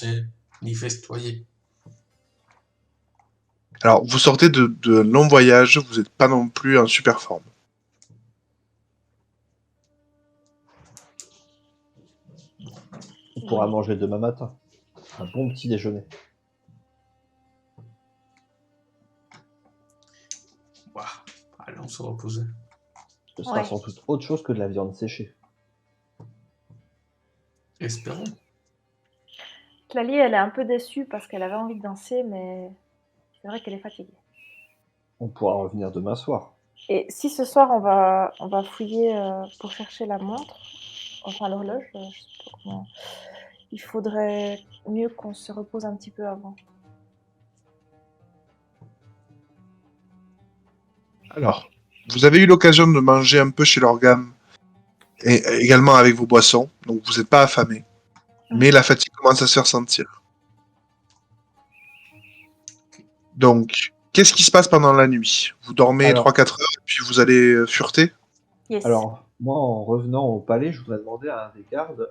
danser, ni festoyer. Alors, vous sortez de long voyage, vous n'êtes pas non plus en super forme. On pourra manger demain matin. Un bon petit déjeuner. Bah, allons se reposer. Ce sera sans doute autre chose que de la viande séchée. Espérons. Clalie, elle est un peu déçue parce qu'elle avait envie de danser, mais c'est vrai qu'elle est fatiguée. On pourra revenir demain soir. Et si ce soir on va fouiller pour chercher la montre, enfin l'horloge, je sais pas comment. Il faudrait mieux qu'on se repose un petit peu avant. Alors, vous avez eu l'occasion de manger un peu chez l'organe et également avec vos boissons, donc vous n'êtes pas affamé. Mais la fatigue commence à se faire sentir. Donc, qu'est-ce qui se passe pendant la nuit? Vous dormez 3-4 heures et puis vous allez fureter? Yes. Alors, moi, en revenant au palais, je voudrais demander à un des gardes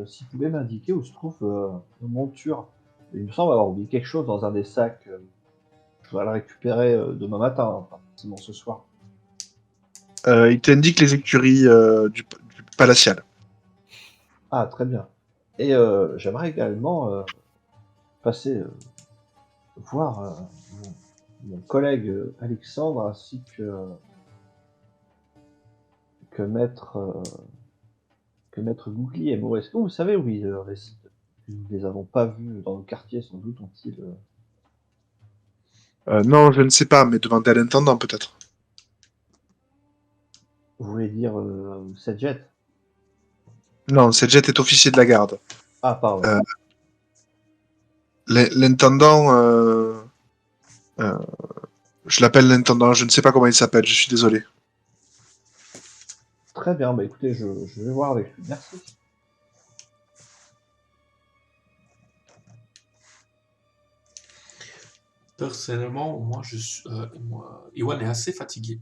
s'il pouvait m'indiquer où se trouve une monture. Il me semble avoir oublié quelque chose dans un des sacs. Je voudrais le récupérer demain matin, pas forcément ce soir. Il t'indique les écuries du palatial. Ah, très bien. Et j'aimerais également passer voir mon collègue Alexandre ainsi que maître Gougli et Moreau. Est-ce que vous savez où ils résident? Nous ne les avons pas vus dans le quartier, sans doute ont-ils... Non, je ne sais pas, mais demandez à l'intendant peut-être. Vous voulez dire Sedjet? Non, Sedjet est officier de la garde. Ah, pardon. L'intendant... je l'appelle l'intendant, je ne sais pas comment il s'appelle, je suis désolé. Très bien, bah écoutez, je vais voir avec lui. Merci. Personnellement, Iwan est assez fatigué.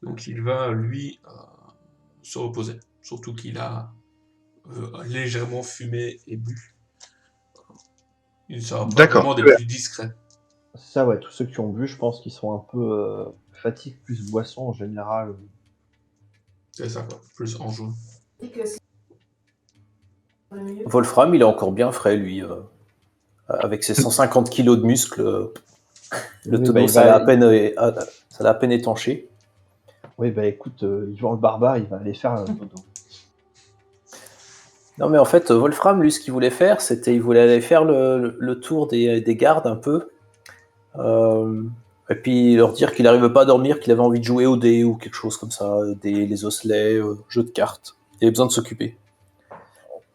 Donc il va, lui, se reposer. Surtout qu'il a légèrement fumé et bu. Il sera probablement des plus discrets. Ça, ouais, tous ceux qui ont bu, je pense qu'ils sont un peu fatigués, plus boisson en général. C'est ça, quoi. Plus en jaune. Wolfram, il est encore bien frais, lui. Avec ses 150 kilos de muscles, le tonneau, ça l'a à peine étanché. Oui, bah écoute, Yvan le barbare, il va aller faire un dodo. Non, mais en fait, Wolfram, lui, ce qu'il voulait faire, c'était il voulait aller faire le tour des gardes un peu. Et puis leur dire qu'il n'arrivait pas à dormir, qu'il avait envie de jouer au dés ou quelque chose comme ça, les osselets, jeux de cartes. Il avait besoin de s'occuper.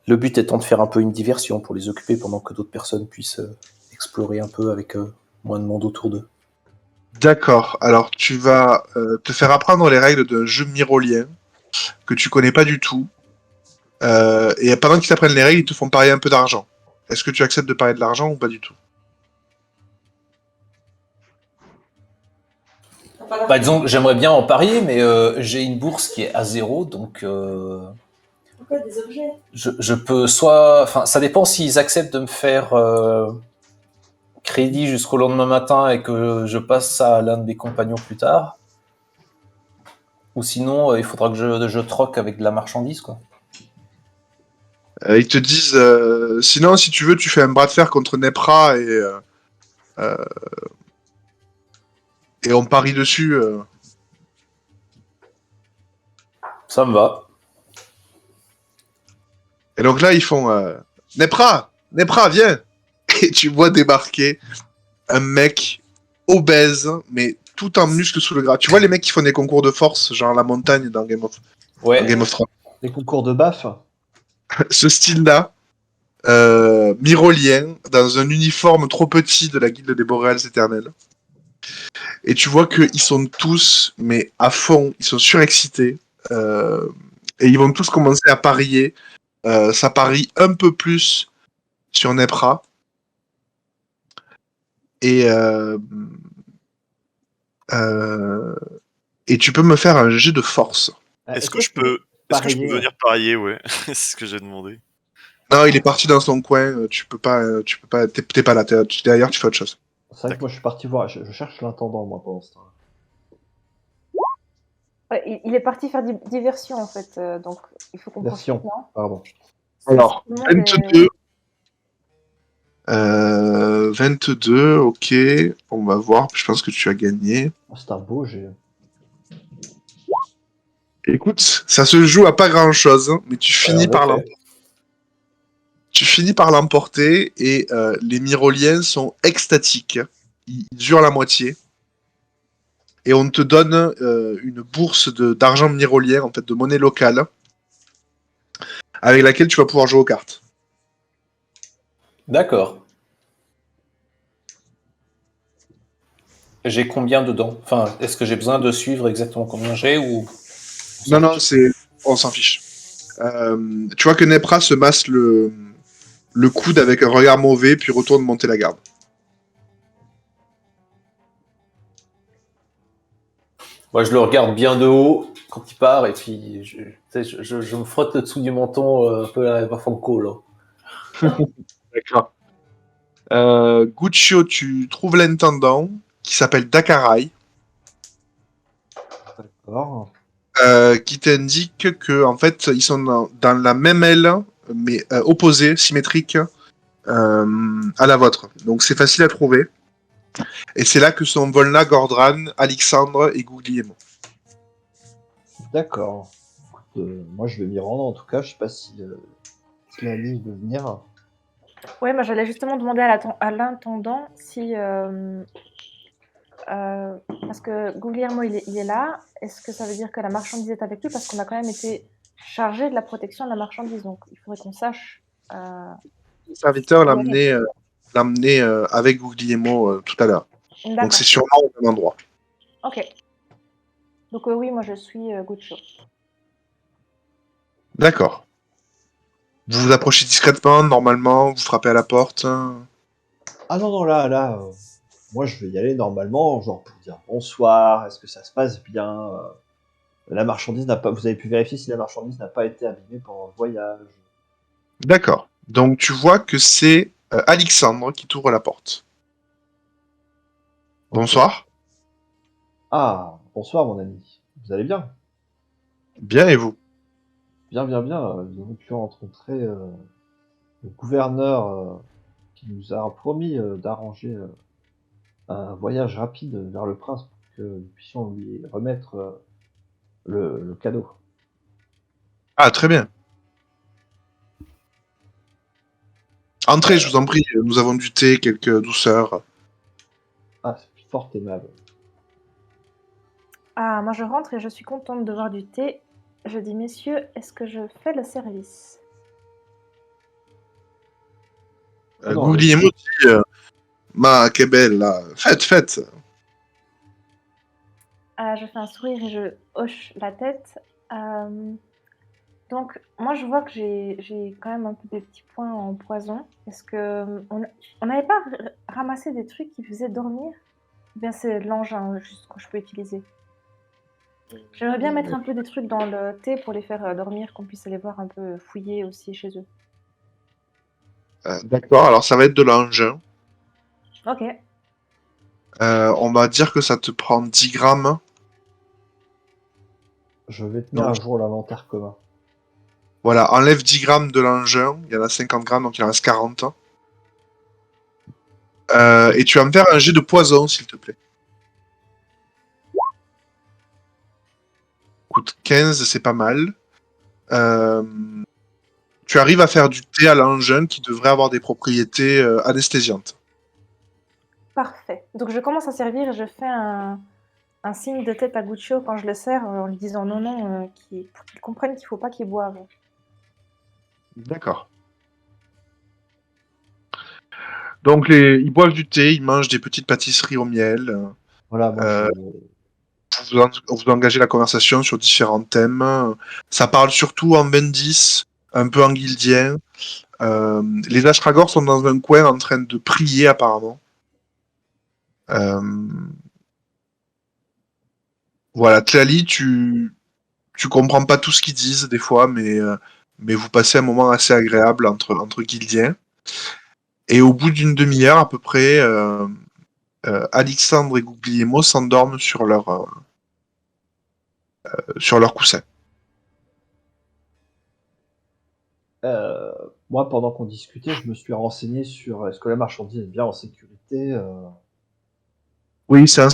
Le but étant de faire un peu une diversion pour les occuper pendant que d'autres personnes puissent explorer un peu avec moins de monde autour d'eux. D'accord, alors tu vas te faire apprendre les règles d'un jeu myrolien que tu connais pas du tout. Et pendant qu'ils t'apprennent les règles, ils te font parier un peu d'argent. Est-ce que tu acceptes de parier de l'argent ou pas du tout? Bah, disons que j'aimerais bien en parier, mais j'ai une bourse qui est à 0, donc Pourquoi des objets? je peux soit... Enfin, ça dépend s'ils acceptent de me faire crédit jusqu'au lendemain matin et que je passe ça à l'un de mes compagnons plus tard. Ou sinon, il faudra que je troque avec de la marchandise, quoi. Ils te disent, sinon, si tu veux, tu fais un bras de fer contre Nepra et on parie dessus. Ça me va. Et donc là, ils font Nepra, viens. Et tu vois débarquer un mec obèse, mais tout en muscles sous le gras. Tu vois les mecs qui font des concours de force, genre la montagne dans Game of Thrones. Les concours de baf. Ce style-là, myrolien, dans un uniforme trop petit de la guilde des Boréales éternelles. Et tu vois qu'ils sont tous, mais à fond, ils sont surexcités. Et ils vont tous commencer à parier. Ça parie un peu plus sur Nepra. Et tu peux me faire un jet de force. Est-ce que je peux venir parier, ouais. C'est ce que j'ai demandé. Non, il est parti dans son coin. Tu peux pas. T'es pas là. T'es ailleurs. Tu fais autre chose. C'est vrai que moi, je suis parti voir. Je cherche l'intendant, moi, pendant ce temps. Ouais, il est parti faire diversion en fait, donc il faut qu'on profite, Version, non? pardon. Alors, Tout le monde est- 22. 22, ok. On va voir. Je pense que tu as gagné. Oh, c'est un beau jet. Écoute, ça se joue à pas grand chose, mais Ouais, en effet. tu finis par l'emporter et les Myroliens sont extatiques. Ils hurlent la moitié. Et on te donne une bourse d'argent myrolien, en fait, de monnaie locale, avec laquelle tu vas pouvoir jouer aux cartes. D'accord. J'ai combien dedans? Enfin, est-ce que j'ai besoin de suivre exactement combien j'ai ou... Non, non, on s'en fiche. Tu vois que Nepra se masse le coude avec un regard mauvais, puis retourne monter la garde. Moi, je le regarde bien de haut quand il part et puis je me frotte le dessous du menton un peu à la Franco, là. D'accord. Guccio, tu trouves l'intendant, qui s'appelle Dakarai, D'accord. qui t'indique que en fait ils sont dans la même aile, mais opposée, symétrique à la vôtre. Donc c'est facile à trouver. Et c'est là que sont Volna, Gordran, Alexandre et Guglielmo. D'accord. Écoute, moi, je vais m'y rendre, en tout cas. Je sais pas si Lali veut venir. Ouais, moi j'allais justement demander à l'intendant si. Parce que Guglielmo il est là, est-ce que ça veut dire que la marchandise est avec lui? Parce qu'on a quand même été chargé de la protection de la marchandise, donc il faudrait qu'on sache. Le serviteur l'a où elle amené avec Guglielmo tout à l'heure. est. Donc D'accord, c'est sûrement au même endroit. ok. Donc oui, moi je suis Guccio. D'accord. Vous vous approchez discrètement, normalement, vous frappez à la porte. Ah non, non, là, moi, je vais y aller normalement, genre pour dire bonsoir, est-ce que ça se passe bien la marchandise n'a pas... Vous avez pu vérifier si la marchandise n'a pas été abîmée pendant le voyage. D'accord. Donc tu vois que c'est Alexandre qui t'ouvre la porte. Ok. Bonsoir. Ah, bonsoir, mon ami. Vous allez bien? Bien et vous? Bien, bien, bien. Nous avons pu rencontrer le gouverneur qui nous a promis d'arranger un voyage rapide vers le prince pour que nous puissions lui remettre le cadeau. Ah, très bien. Entrez, je vous en prie. Nous avons du thé, quelques douceurs. Ah, c'est fort aimable. Ah, moi je rentre et je suis contente de voir du thé. Je dis, messieurs, est-ce que je fais le service? Oh non, Guglielmo dit Ma, que belle, là. Faites, faites. Ah, je fais un sourire et je hoche la tête. Donc, moi je vois que j'ai quand même un peu des petits points en poison. Est-ce que on n'avait pas ramassé des trucs qui faisaient dormir? Ou bien c'est l'engin juste que je peux utiliser. J'aimerais bien mettre un peu des trucs dans le thé pour les faire dormir, qu'on puisse aller voir un peu fouiller aussi chez eux. D'accord, alors ça va être de l'engin. Ok. On va dire que ça te prend 10 grammes. Je vais tenir Non. à jour l'inventaire commun. Voilà, enlève 10 grammes de l'engin. Il y en a 50 grammes, donc il en reste 40. Et tu vas me faire un jet de poison, s'il te plaît. Coûte 15, c'est pas mal. Tu arrives à faire du thé à l'engin qui devrait avoir des propriétés anesthésiantes. Parfait. Donc je commence à servir et je fais un signe de tête à Guccio quand je le sers en lui disant non, non, pour qu'il comprenne qu'il ne faut pas qu'il boive. D'accord. Donc ils boivent du thé, ils mangent des petites pâtisseries au miel. Voilà, moi Vous engagez la conversation sur différents thèmes. Ça parle surtout en Bendis, un peu en guildien. Les Astragors sont dans un coin en train de prier apparemment. Voilà, Tlali, tu comprends pas tout ce qu'ils disent des fois, mais mais vous passez un moment assez agréable entre guildiens. Et au bout d'une demi-heure à peu près, Alexandre et Guglielmo s'endorment sur leur coussin. Moi, pendant qu'on discutait, je me suis renseigné sur est-ce que la marchandise est bien en sécurité. Oui, c'est en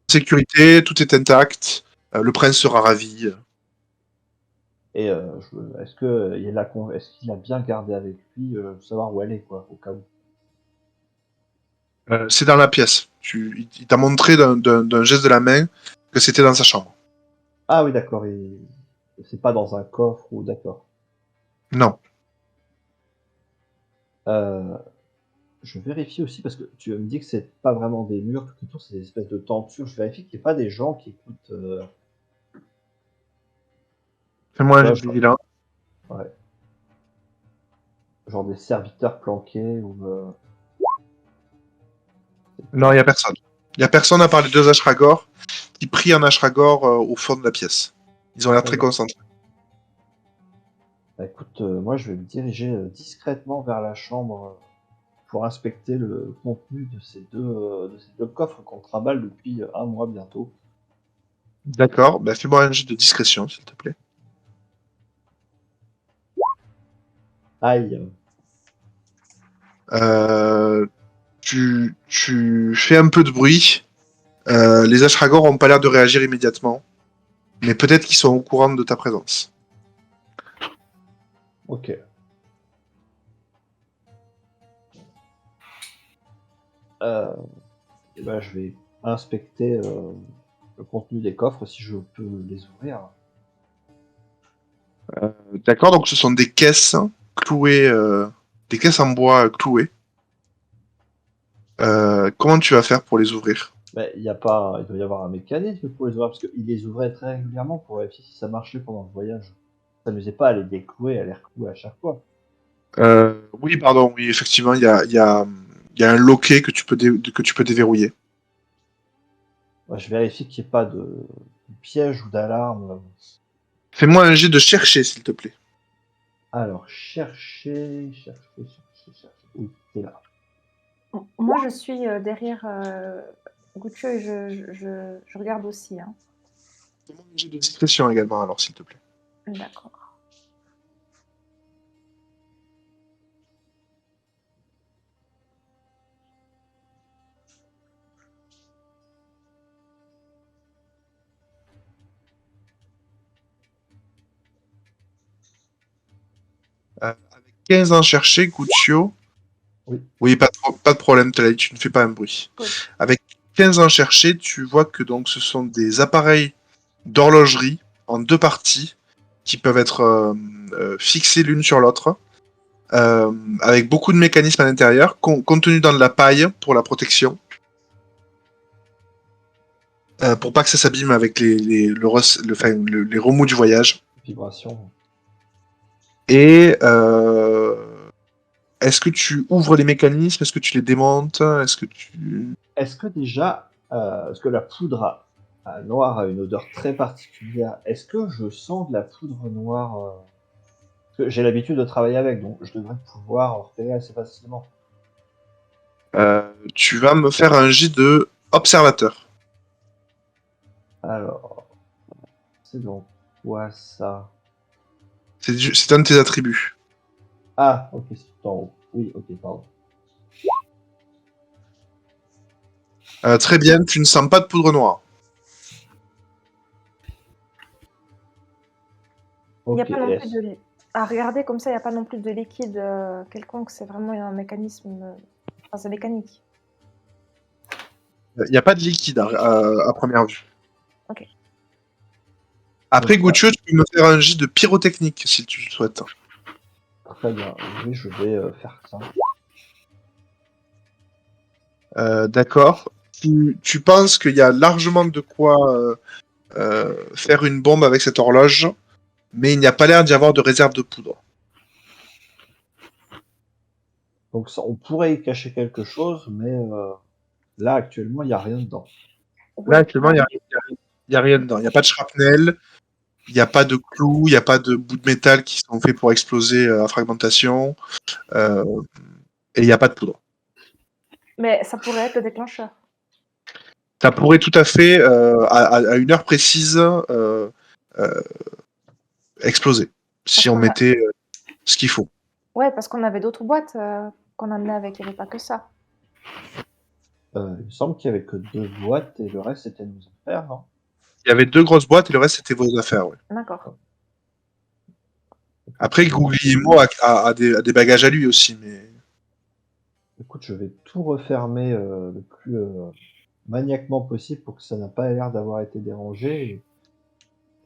sécurité, tout est intact, le prince sera ravi. Et est-ce qu'il a bien gardé avec lui, savoir où elle est, quoi, au cas où. C'est dans la pièce. Il t'a montré d'un geste de la main que c'était dans sa chambre. Ah oui, d'accord. C'est pas dans un coffre ou d'accord. Non. Je vérifie aussi parce que tu me dis que c'est pas vraiment des murs tout autour, c'est des espèces de tentures. Je vérifie qu'il n'y ait pas des gens qui écoutent. Fais-moi un Ouais, jet de vigilance. ouais. Genre des serviteurs planqués ou. Non, il n'y a personne. Il n'y a personne à part les deux Ashragor qui prient en Ashragor au fond de la pièce. Ils ont l'air très D'accord. concentrés. Bah, écoute, moi je vais me diriger discrètement vers la chambre pour inspecter le contenu de ces deux coffres qu'on trimballe depuis un mois bientôt. D'accord, bah, fais-moi un jet de discrétion, s'il te plaît. Aïe. Tu fais un peu de bruit. Les Ashragor n'ont pas l'air de réagir immédiatement. Mais peut-être qu'ils sont au courant de ta présence. Ok. Et ben, je vais inspecter le contenu des coffres si je peux les ouvrir. D'accord, donc ce sont des caisses clouées, des caisses en bois clouées. Comment tu vas faire pour les ouvrir? Mais il doit y avoir un mécanisme pour les ouvrir parce qu'il les ouvrait très régulièrement pour vérifier si ça marchait pendant le voyage. Ça ne faisait pas à les déclouer, à les reclouer à chaque fois. Oui, pardon, oui, effectivement, il y a un loquet que tu peux déverrouiller. Moi, je vérifie qu'il n'y ait pas de piège ou d'alarme. Fais-moi un jet de chercher, s'il te plaît. Alors, chercher. Oui, c'est là. Moi, je suis derrière Guccio et je regarde aussi. Hein. Fais-moi un jet de discrétion également, alors, s'il te plaît. D'accord. Avec 15 ans chercher, Guccio. Oui, pas de problème, Talaï, tu ne fais pas un bruit. Cool. Avec 15 ans chercher, tu vois que donc ce sont des appareils d'horlogerie en deux parties qui peuvent être fixées l'une sur l'autre, avec beaucoup de mécanismes à l'intérieur, contenus dans de la paille pour la protection, pour pas que ça s'abîme avec les remous du voyage. Vibration. Et est-ce que tu ouvres les mécanismes? Est-ce que tu les démontes? Est-ce que déjà, parce que la poudre noire a une odeur très particulière, est-ce que je sens de la poudre noire parce que j'ai l'habitude de travailler avec, donc je devrais pouvoir en repérer assez facilement. Tu vas me faire un jet de observateur. Alors, c'est donc quoi ça? C'est un de tes attributs. Ah, ok, c'est tout en haut. Oui, ok, pardon. Très bien, tu ne sens pas de poudre noire. Il n'y a Ok, pas non plus de... À regarder comme ça, il n'y a pas non plus de liquide quelconque. C'est vraiment un mécanisme... Enfin, c'est mécanique. Il n'y a pas de liquide à première vue. Ok. Après, Donc, Guccio, tu peux me faire un jet de pyrotechnique si tu le souhaites. très bien, oui, je vais faire ça. D'accord. Tu penses qu'il y a largement de quoi faire une bombe avec cette horloge, mais il n'y a pas l'air d'y avoir de réserve de poudre. Donc ça, on pourrait y cacher quelque chose, mais là, actuellement, il n'y a rien dedans. Là, actuellement, il n'y a rien dedans. Il n'y a pas de shrapnel, Il n'y a pas de clous, il n'y a pas de bouts de métal qui sont faits pour exploser à fragmentation. euh, et il n'y a pas de poudre. Mais ça pourrait être le déclencheur. Ça pourrait tout à fait, à une heure précise, exploser. Si Parce on qu'on a- mettait ce qu'il faut. Ouais, parce qu'on avait d'autres boîtes qu'on amenait avec, il n'y avait pas que ça. Il me semble qu'il y avait que 2 boîtes et le reste c'était nos affaires, non? Il y avait 2 grosses boîtes et le reste, c'était vos affaires. Ouais. D'accord. Après, Guglielmo a des bagages à lui aussi. Mais... Écoute, je vais tout refermer le plus maniaquement possible pour que ça n'a pas l'air d'avoir été dérangé.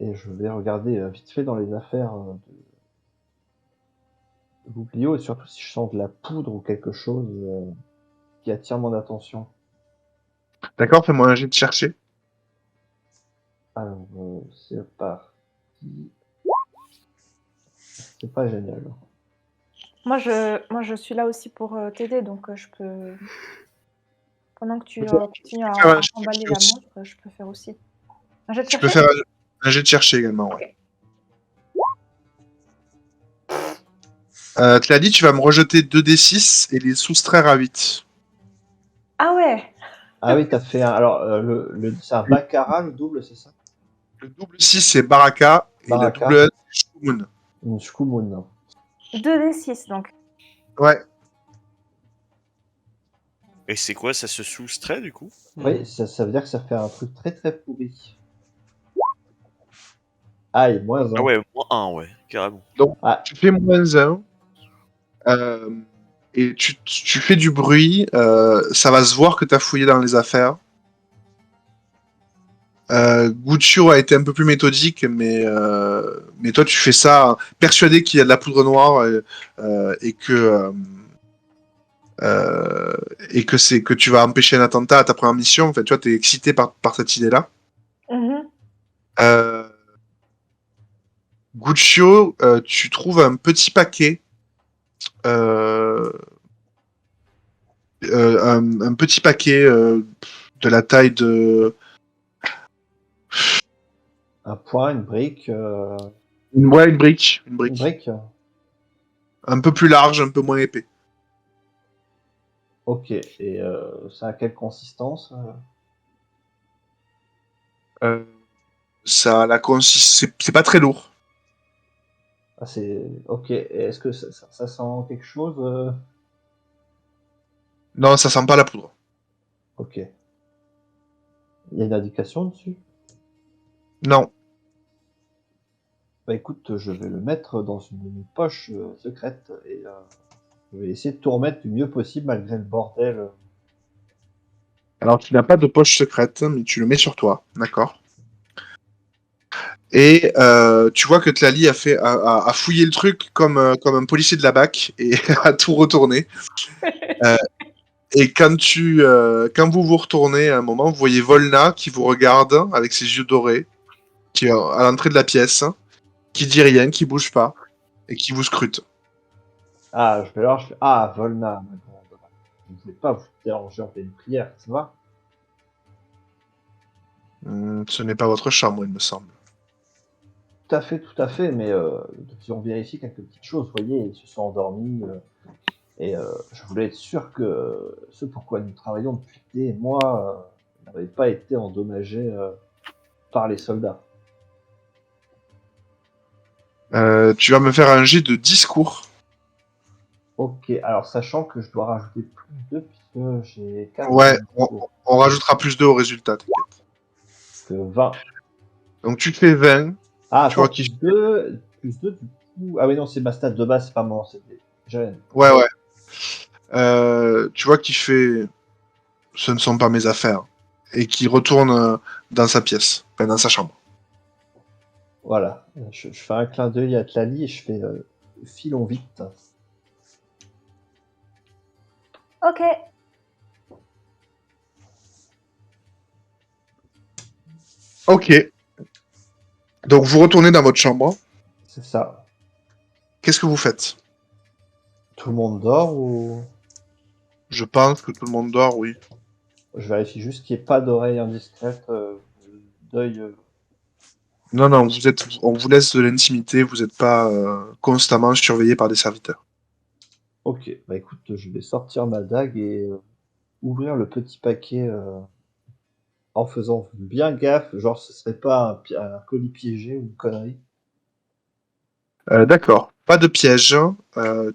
Et je vais regarder vite fait dans les affaires de Bouclio, et surtout si je sens de la poudre ou quelque chose qui attire mon attention. D'accord, fais-moi un jet de chercher. Alors, c'est parti. C'est pas génial. Moi, je suis là aussi pour t'aider, donc je peux. Pendant que tu Tu peux continues à faire un jet de emballer chercher la aussi. montre, je peux faire aussi. Un jet de Tu peux chercher? faire un jet de chercher également. Ouais. Tu l'as dit, tu vas me rejeter 2d6 et les soustraire à 8. Ah ouais! Ah oui, t'as fait un. Alors, c'est un baccarat, le double, c'est ça? Le double 6, c'est Baraka. Et le Baraka. double 1, c'est Shkumun. Une Shkumun. 2d6 donc. Ouais. Et c'est quoi, ça se soustrait du coup? Oui, ça veut dire que ça fait un truc très très pourri. Aïe, moins 1. Ah ouais, -1, ouais, carrément. Donc, Ah, tu fais -1. Et tu fais du bruit. Ça va se voir que tu as fouillé dans les affaires. Guccio a été un peu plus méthodique, mais toi, tu fais ça persuadé qu'il y a de la poudre noire et que. Et que tu vas empêcher un attentat à ta première mission. En fait, tu vois, t'es excité par cette idée-là. Mhm. Guccio, tu trouves un petit paquet, un petit paquet de la taille de un point, une brique. une brique, Une brique. un peu plus large, un peu moins épais. Ok, et ça a quelle consistance? Ça, c'est pas très lourd. Ah, c'est. Ok, et est-ce que ça sent quelque chose? Non, ça sent pas la poudre. Ok. Il y a une indication dessus? Non. Bah écoute, je vais le mettre dans une poche secrète et je vais essayer de tout remettre du mieux possible malgré le bordel. Alors, tu n'as pas de poche secrète, mais tu le mets sur toi, d'accord. Et tu vois que Tlali a fouillé le truc comme un policier de la BAC et a tout retourné. Et quand vous vous retournez à un moment, vous voyez Volna qui vous regarde avec ses yeux dorés, qui est à l'entrée de la pièce, qui dit rien, qui bouge pas, et qui vous scrute. Ah, je vais alors, je fais... Ah, Volna, ma grande. Je ne voulais pas vous déranger en pleine prière, ça va? Ce n'est pas votre chambre, il me semble. Tout à fait, mais si on vérifie quelques petites choses, vous voyez, ils se sont endormis, et je voulais être sûr que ce pourquoi nous travaillons depuis des mois n'avait pas été endommagé par les soldats. Tu vas me faire un jet de discours. Ok, alors sachant que je dois rajouter plus 2 puisque j'ai 4 Ouais, on rajoutera plus 2 au résultat, t'inquiète. que 20. Donc tu fais 20. Ah, Tu vois attends, qui- plus 2 du coup. Ah oui, non, c'est ma stat de base, c'est pas mon. J'ai Ouais, ouais. Tu vois qu'il fait... Ce ne sont pas mes affaires. Et qui retourne dans sa pièce, enfin dans sa chambre. Voilà, je fais un clin d'œil à Tlali et je fais filons vite. Ok. Ok. Donc vous retournez dans votre chambre. C'est ça. Qu'est-ce que vous faites? Tout le monde dort ou. Je pense que tout le monde dort, oui. Je vérifie juste qu'il n'y ait pas d'oreille indiscrète, d'œil Non, non, on vous laisse de l'intimité, vous n'êtes pas constamment surveillé par des serviteurs. Ok, bah écoute, je vais sortir ma dague et ouvrir le petit paquet en faisant bien gaffe, genre ce serait pas un colis piégé ou une connerie. D'accord, pas de piège.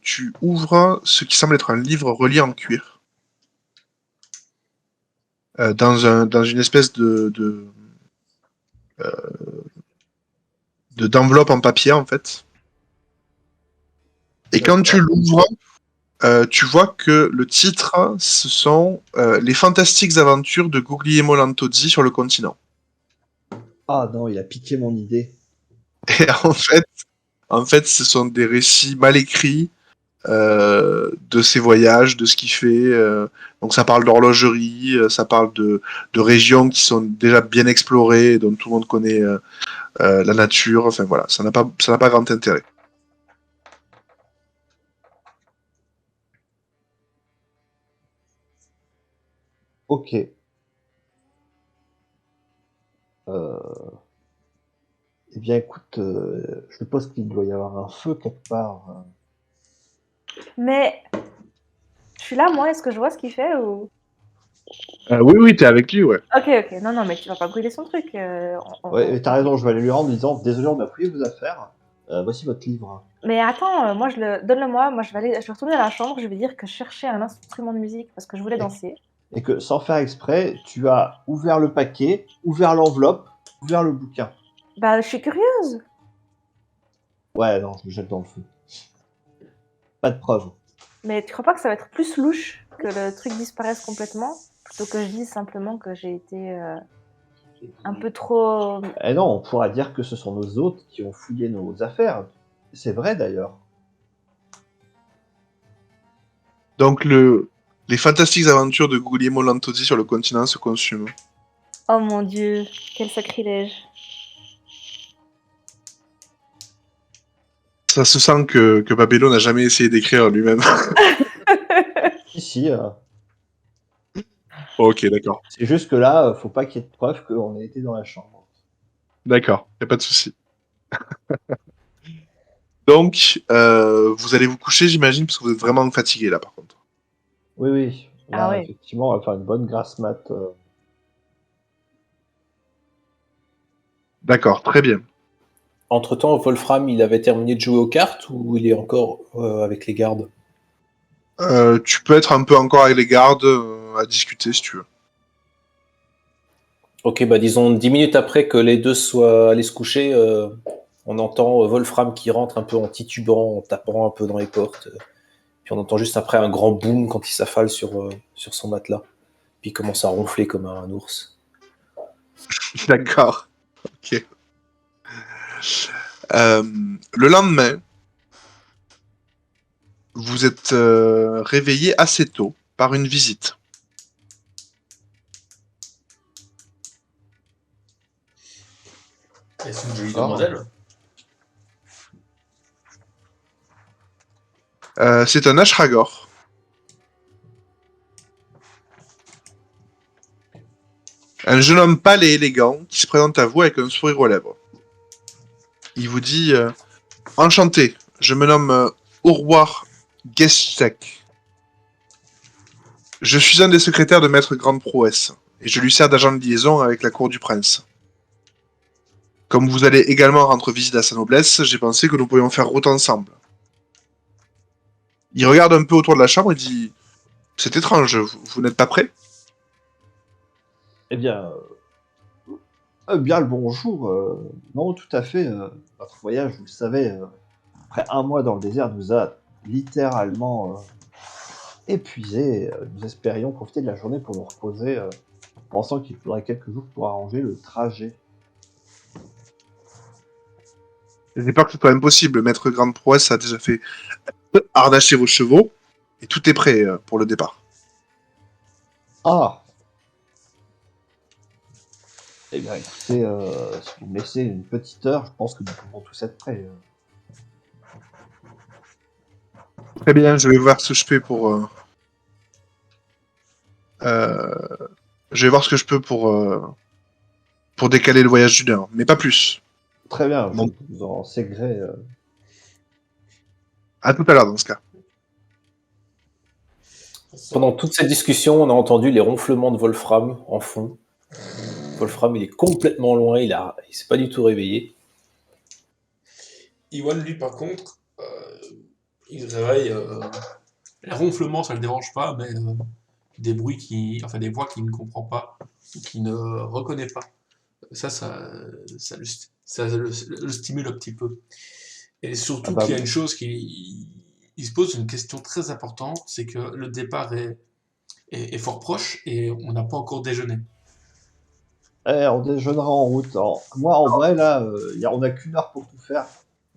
Tu ouvres ce qui semble être un livre relié en cuir. Dans une espèce d'enveloppe en papier, en fait. Et quand tu D'accord. l'ouvres, tu vois que le titre, ce sont Les fantastiques aventures de Guglielmo Lantozzi sur le continent. Ah non, il a piqué mon idée. Et en fait, ce sont des récits mal écrits de ses voyages, de ce qu'il fait. Donc ça parle d'horlogerie, ça parle de régions qui sont déjà bien explorées, dont tout le monde connaît la nature. Enfin voilà, ça n'a pas grand intérêt. Ok. Euh, Eh bien écoute, je suppose qu'il doit y avoir un feu quelque part. Mais je suis là, moi, est-ce que je vois ce qu'il fait ou... Oui, oui, t'es avec lui, ouais. Ok, ok, non, non, mais tu vas pas brûler son truc. Ouais, mais t'as raison, je vais aller lui rendre en disant désolé, on a pris vos affaires. Voici votre livre. Mais attends, moi, donne-le-moi, moi, je vais retourner à la chambre, je vais dire que je cherchais un instrument de musique parce que je voulais danser. Et que sans faire exprès, tu as ouvert le paquet, ouvert l'enveloppe, ouvert le bouquin. Bah, je suis curieuse. Ouais, non, je me jette dans le feu. Pas de preuve. Mais tu crois pas que ça va être plus louche que le truc disparaisse complètement plutôt que je dise simplement que j'ai été un peu trop... Eh non, on pourra dire que ce sont nos hôtes qui ont fouillé nos affaires. C'est vrai d'ailleurs. Donc les fantastiques aventures de Guglielmo Lantozzi sur le continent se consument. Oh mon dieu, quel sacrilège. Ça se sent que Babello n'a jamais essayé d'écrire lui-même. Si, Ok, d'accord. c'est juste que là, faut pas qu'il y ait de preuve qu'on ait été dans la chambre. D'accord, y a pas de souci. Donc, vous allez vous coucher, j'imagine, parce que vous êtes vraiment fatigué là, par contre. Oui, oui. Ah Là, ouais. effectivement, on va faire une bonne grasse mat. D'accord, très bien. Entre-temps, Wolfram, il avait terminé de jouer aux cartes ou il est encore avec les gardes? Tu peux être un peu encore avec les gardes à discuter si tu veux. Ok, bah disons 10 minutes après que les deux soient allés se coucher, on entend Wolfram qui rentre un peu en titubant, en tapant un peu dans les portes. Puis on entend juste après un grand boom quand il s'affale sur son matelas. Puis il commence à ronfler comme un ours. D'accord. Ok. Le lendemain, vous êtes réveillé assez tôt par une visite. Est-ce une jolie Oh. demoiselle? C'est un Ashragor. Un jeune homme pâle et élégant qui se présente à vous avec un sourire aux lèvres. Il vous dit Enchanté, je me nomme Urwar Gestek. Je suis un des secrétaires de Maître Grande Prouesse, et je lui sers d'agent de liaison avec la cour du prince. Comme vous allez également rendre visite à sa noblesse, j'ai pensé que nous pourrions faire route ensemble. Il regarde un peu autour de la chambre et dit C'est étrange, vous n'êtes pas prêt? Eh bien le bonjour. Non, tout à fait. Notre voyage, vous le savez, après un mois dans le désert, nous a littéralement épuisés. Nous espérions profiter de la journée pour nous reposer, pensant qu'il faudrait quelques jours pour arranger le trajet. J'ai peur que ce soit impossible. Maître Grande Prouesse a déjà fait harnacher vos chevaux, et tout est prêt pour le départ. Ah! Eh bien, écoutez, si vous me laissez une petite heure, je pense que nous pouvons tous être prêts. Très bien, je vais voir ce que je fais pour. Je vais voir ce que je peux pour décaler le voyage d'une heure, mais pas plus. Très bien, Bon. vous en ségrez. À tout à l'heure dans ce cas. Pendant toute cette discussion, on a entendu les ronflements de Wolfram en fond. Wolfram, il est complètement loin, il s'est pas du tout réveillé. Iwan, lui, par contre, il se réveille. Les ronflements, ça le dérange pas, mais des bruits enfin des voix qu'il ne comprend pas, ou qu'il ne reconnaît pas. Ça le stimule un petit peu. Et Ah surtout bah qu'il y a oui. une chose il se pose une question très importante, c'est que le départ est fort proche et on n'a pas encore déjeuné. On déjeunera en route. Moi, en vrai, là, on a qu'une heure pour tout faire.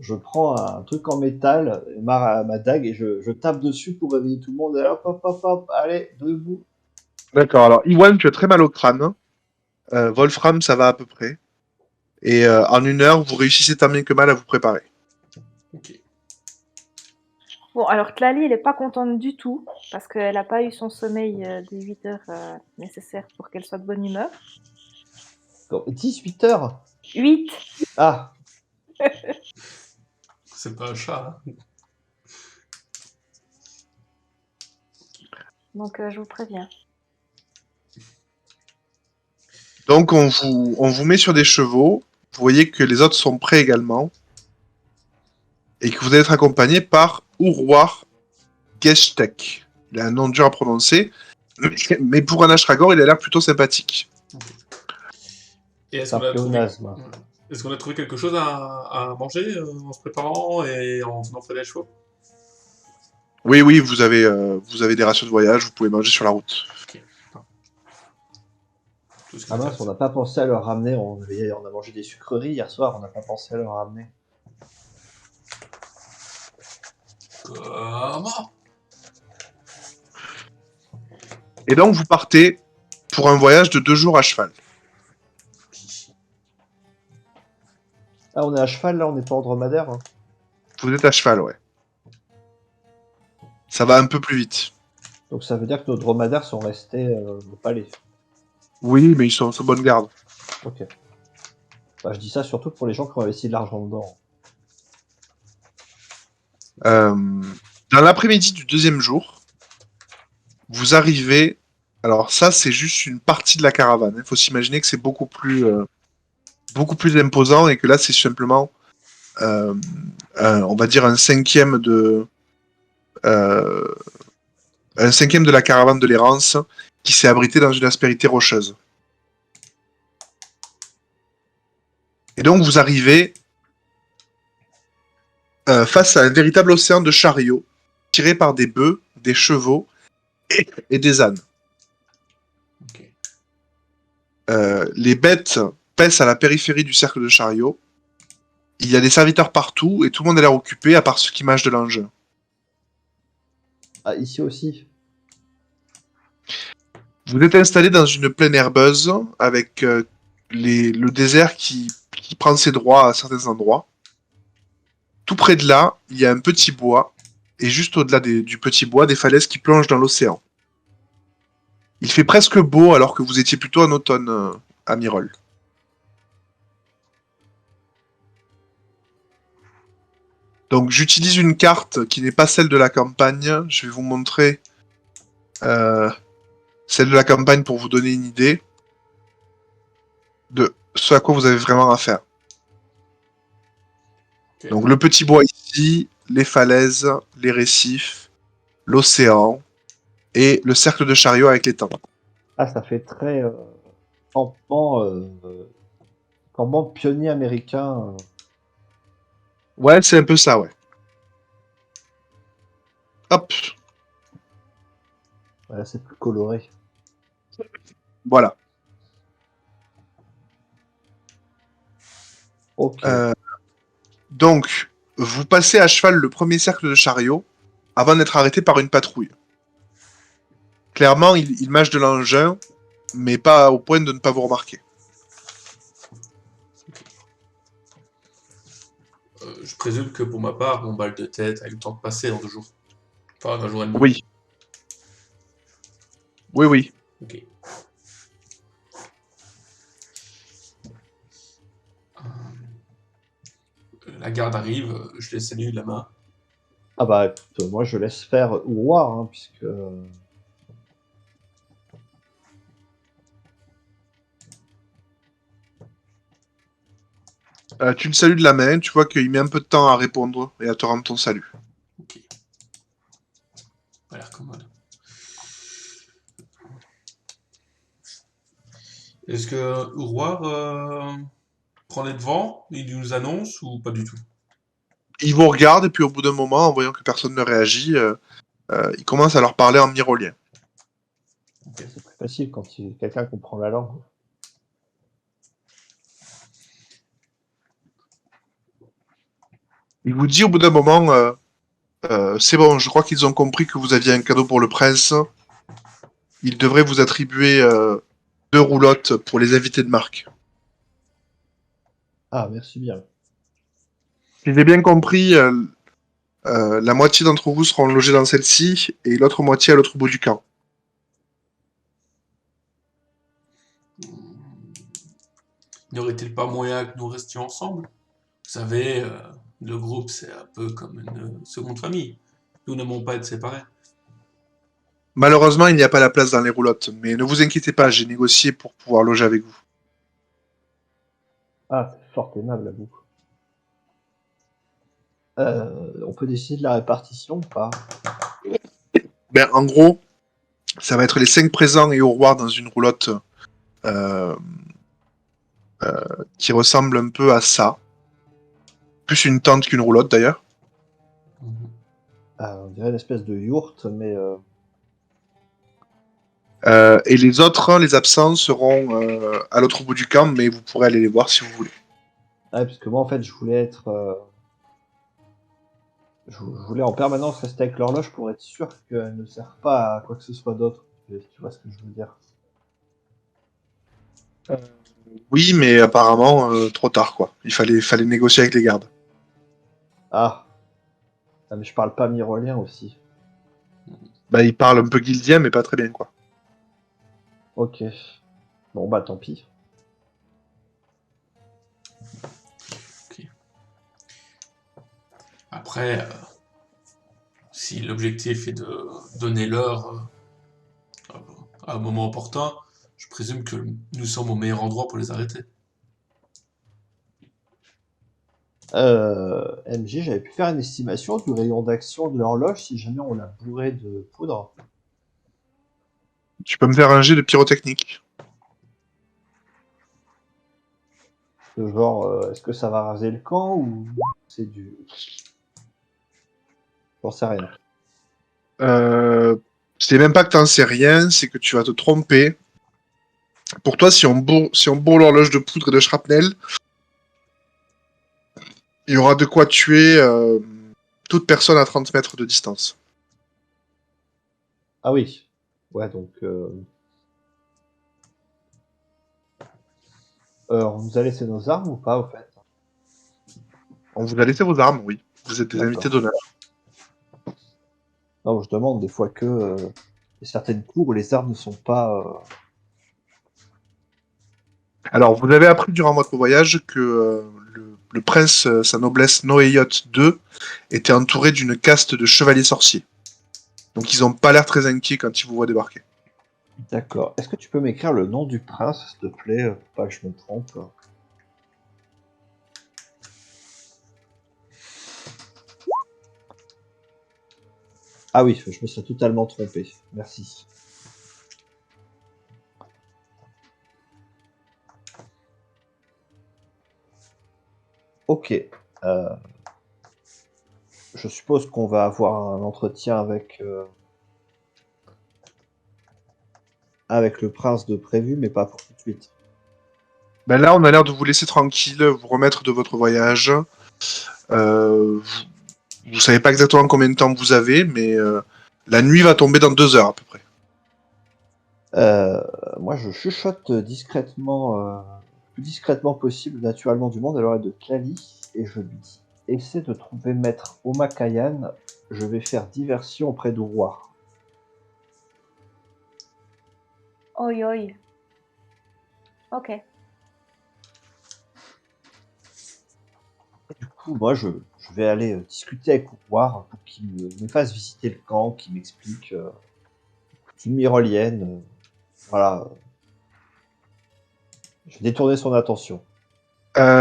Je prends un truc en métal, ma dague, et je tape dessus pour réveiller tout le monde. Et hop, hop, hop, hop, allez, debout. D'accord, alors Iwan, tu as très mal au crâne. Wolfram, ça va à peu près. Et en 1 heure, vous réussissez tant bien que mal à vous préparer. Ok. Bon, alors Tlali, elle est pas contente du tout, parce qu'elle n'a pas eu son sommeil des 8 heures nécessaires pour qu'elle soit de bonne humeur. 18 heures. 8. Ah, C'est pas un chat, hein. Donc je vous préviens. Donc on vous met sur des chevaux. Vous voyez que les autres sont prêts également. Et que vous allez être accompagné par Urwar Gestek. Il a un nom dur à prononcer. Mais pour un Ashragor, il a l'air plutôt sympathique. Et est-ce c'est un qu'on a trouvé... pléonasme. Est-ce qu'on a trouvé quelque chose à manger en se préparant et en faisant faire les chevaux? Oui, oui, vous avez des rations de voyage, vous pouvez manger sur la route. Ok. Tout ce qui Ah est mince, on n'a pas pensé à leur ramener. On a mangé des sucreries hier soir, on n'a pas pensé à leur ramener. Comment? Et donc vous partez pour un voyage de 2 jours à cheval. Ah, on est à cheval là, on n'est pas en dromadaire. Hein. Vous êtes à cheval, ouais. Ça va un peu plus vite. Donc ça veut dire que nos dromadaires sont restés au palais. Oui, mais ils sont en bonne garde. Ok. Bah, je dis ça surtout pour les gens qui ont investi de l'argent dedans. Dans l'après-midi du 2e jour, vous arrivez. Alors ça, c'est juste une partie de la caravane. Il faut s'imaginer que c'est beaucoup plus imposant et que là, c'est simplement, on va dire, euh, un cinquième de la caravane de l'errance qui s'est abrité dans une aspérité rocheuse. Et donc, vous arrivez face à un véritable océan de chariots tirés par des bœufs, des chevaux et des ânes. Ok. Les bêtes paissent à la périphérie du cercle de chariots. Il y a des serviteurs partout et tout le monde a l'air occupé à part ceux qui mangent de l'engin. Ah, ici aussi. Vous êtes installé dans une plaine herbeuse avec le désert qui prend ses droits à certains endroits. Tout près de là, il y a un petit bois et juste au-delà du petit bois, des falaises qui plongent dans l'océan. Il fait presque beau alors que vous étiez plutôt en automne à Mirol. Donc j'utilise une carte qui n'est pas celle de la campagne. Je vais vous montrer celle de la campagne pour vous donner une idée de ce à quoi vous avez vraiment affaire. Ok. Donc le petit bois ici, les falaises, les récifs, l'océan et le cercle de chariot avec les tentes. Ah, ça fait très campement pionnier américain. Ouais, c'est un peu ça, ouais. Hop, Voilà, c'est plus coloré. voilà. Ok. Donc, vous passez à cheval le premier cercle de chariot avant d'être arrêté par une patrouille. Clairement, il mâche de l'engin, mais pas au point de ne pas vous remarquer. Je présume que pour ma part, mon balle de tête a eu le temps de passer en 2 jours. Enfin, 1 jour et demi. Oui. Oui, oui. Ok. la garde arrive, je les salue de la main. Ah bah écoute, moi je laisse faire Ouroir, hein, puisque... Tu le salues de la main, tu vois qu'il met un peu de temps à répondre et à te rendre ton salut. Ok. Pas l'air commode. Est-ce que Uruar prend les devants, il nous annonce ou pas du tout? Il vous regarde et puis au bout d'un moment, en voyant que personne ne réagit, il commence à leur parler en myrolien. C'est plus facile quand quelqu'un comprend la langue. Il vous dit au bout d'un moment, c'est bon, je crois qu'ils ont compris que vous aviez un cadeau pour le prince. Ils devraient vous attribuer 2 roulottes pour les invités de marque. Ah, merci bien. Si j'ai bien compris, la moitié d'entre vous seront logés dans celle-ci et l'autre moitié à l'autre bout du camp. N'y aurait-il pas moyen que nous restions ensemble? Vous savez, le groupe, c'est un peu comme une seconde famille. Nous n'aimons pas être séparés. Malheureusement, il n'y a pas la place dans les roulottes, mais ne vous inquiétez pas, j'ai négocié pour pouvoir loger avec vous. Ah, c'est fort aimable à vous. On peut décider de la répartition ou pas? Ben, en gros, ça va être les 5 présents et au roi dans une roulotte euh, qui ressemble un peu à ça. Plus une tente qu'une roulotte d'ailleurs. Mhm. On dirait une espèce de yourte, mais... Et les autres, les absents, seront à l'autre bout du camp, mais vous pourrez aller les voir si vous voulez. Ah, parce que moi, en fait, je voulais être... Je voulais en permanence rester avec l'horloge pour être sûr qu'elle ne sert pas à quoi que ce soit d'autre. Tu vois ce que je veux dire? Oui, mais apparemment, trop tard, quoi. Fallait négocier avec les gardes. Ah, ah mais je parle pas myrolien aussi. Bah, ils parlent un peu guildien, mais pas très bien, quoi. Ok. Bon, bah tant pis. Ok. Après, si l'objectif est de donner l'heure à un moment opportun, je présume que nous sommes au meilleur endroit pour les arrêter. MJ, j'avais pu faire une estimation du rayon d'action de l'horloge si jamais on la bourrait de poudre. Tu peux me faire un jet de pyrotechnique. De genre, est-ce que ça va raser le camp ou c'est du... J'en sais rien. C'est même pas que t'en sais rien, c'est que tu vas te tromper. Pour toi, si on bourre l'horloge de poudre et de shrapnel, il y aura de quoi tuer toute personne à 30 mètres de distance. Ah oui. Ouais, donc... on nous a laissé nos armes ou pas, au fait? On vous a laissé vos armes, oui. Vous êtes des invités D'accord. d'honneur. Non, je demande des fois que... il y a certaines cours où les armes ne sont pas... Alors, vous avez appris durant votre voyage que le prince, sa noblesse Noéiot II, était entouré d'une caste de chevaliers sorciers. Donc, ils n'ont pas l'air très inquiets quand ils vous voient débarquer. D'accord. Est-ce que tu peux m'écrire le nom du prince, s'il te plaît, pour pas que je me trompe? Ah oui, je me suis totalement trompé. Merci. Ok. Euh, je suppose qu'on va avoir un entretien avec le prince de prévu, mais pas pour tout de suite. Ben là, on a l'air de vous laisser tranquille, vous remettre de votre voyage. Vous savez pas exactement combien de temps vous avez, mais la nuit va tomber dans 2 heures à peu près. Euh, Moi, je chuchote discrètement, le plus discrètement possible, naturellement du monde, à l'oreille de Kali, et je lui dis essaie de trouver Maître Omakayan, je vais faire diversion auprès du roi. Oi, oi. Ok. coup, moi, je vais aller discuter avec Ouroir pour qu'il me fasse visiter le camp, qu'il m'explique une myrolienne. Voilà. Je vais détourner son attention.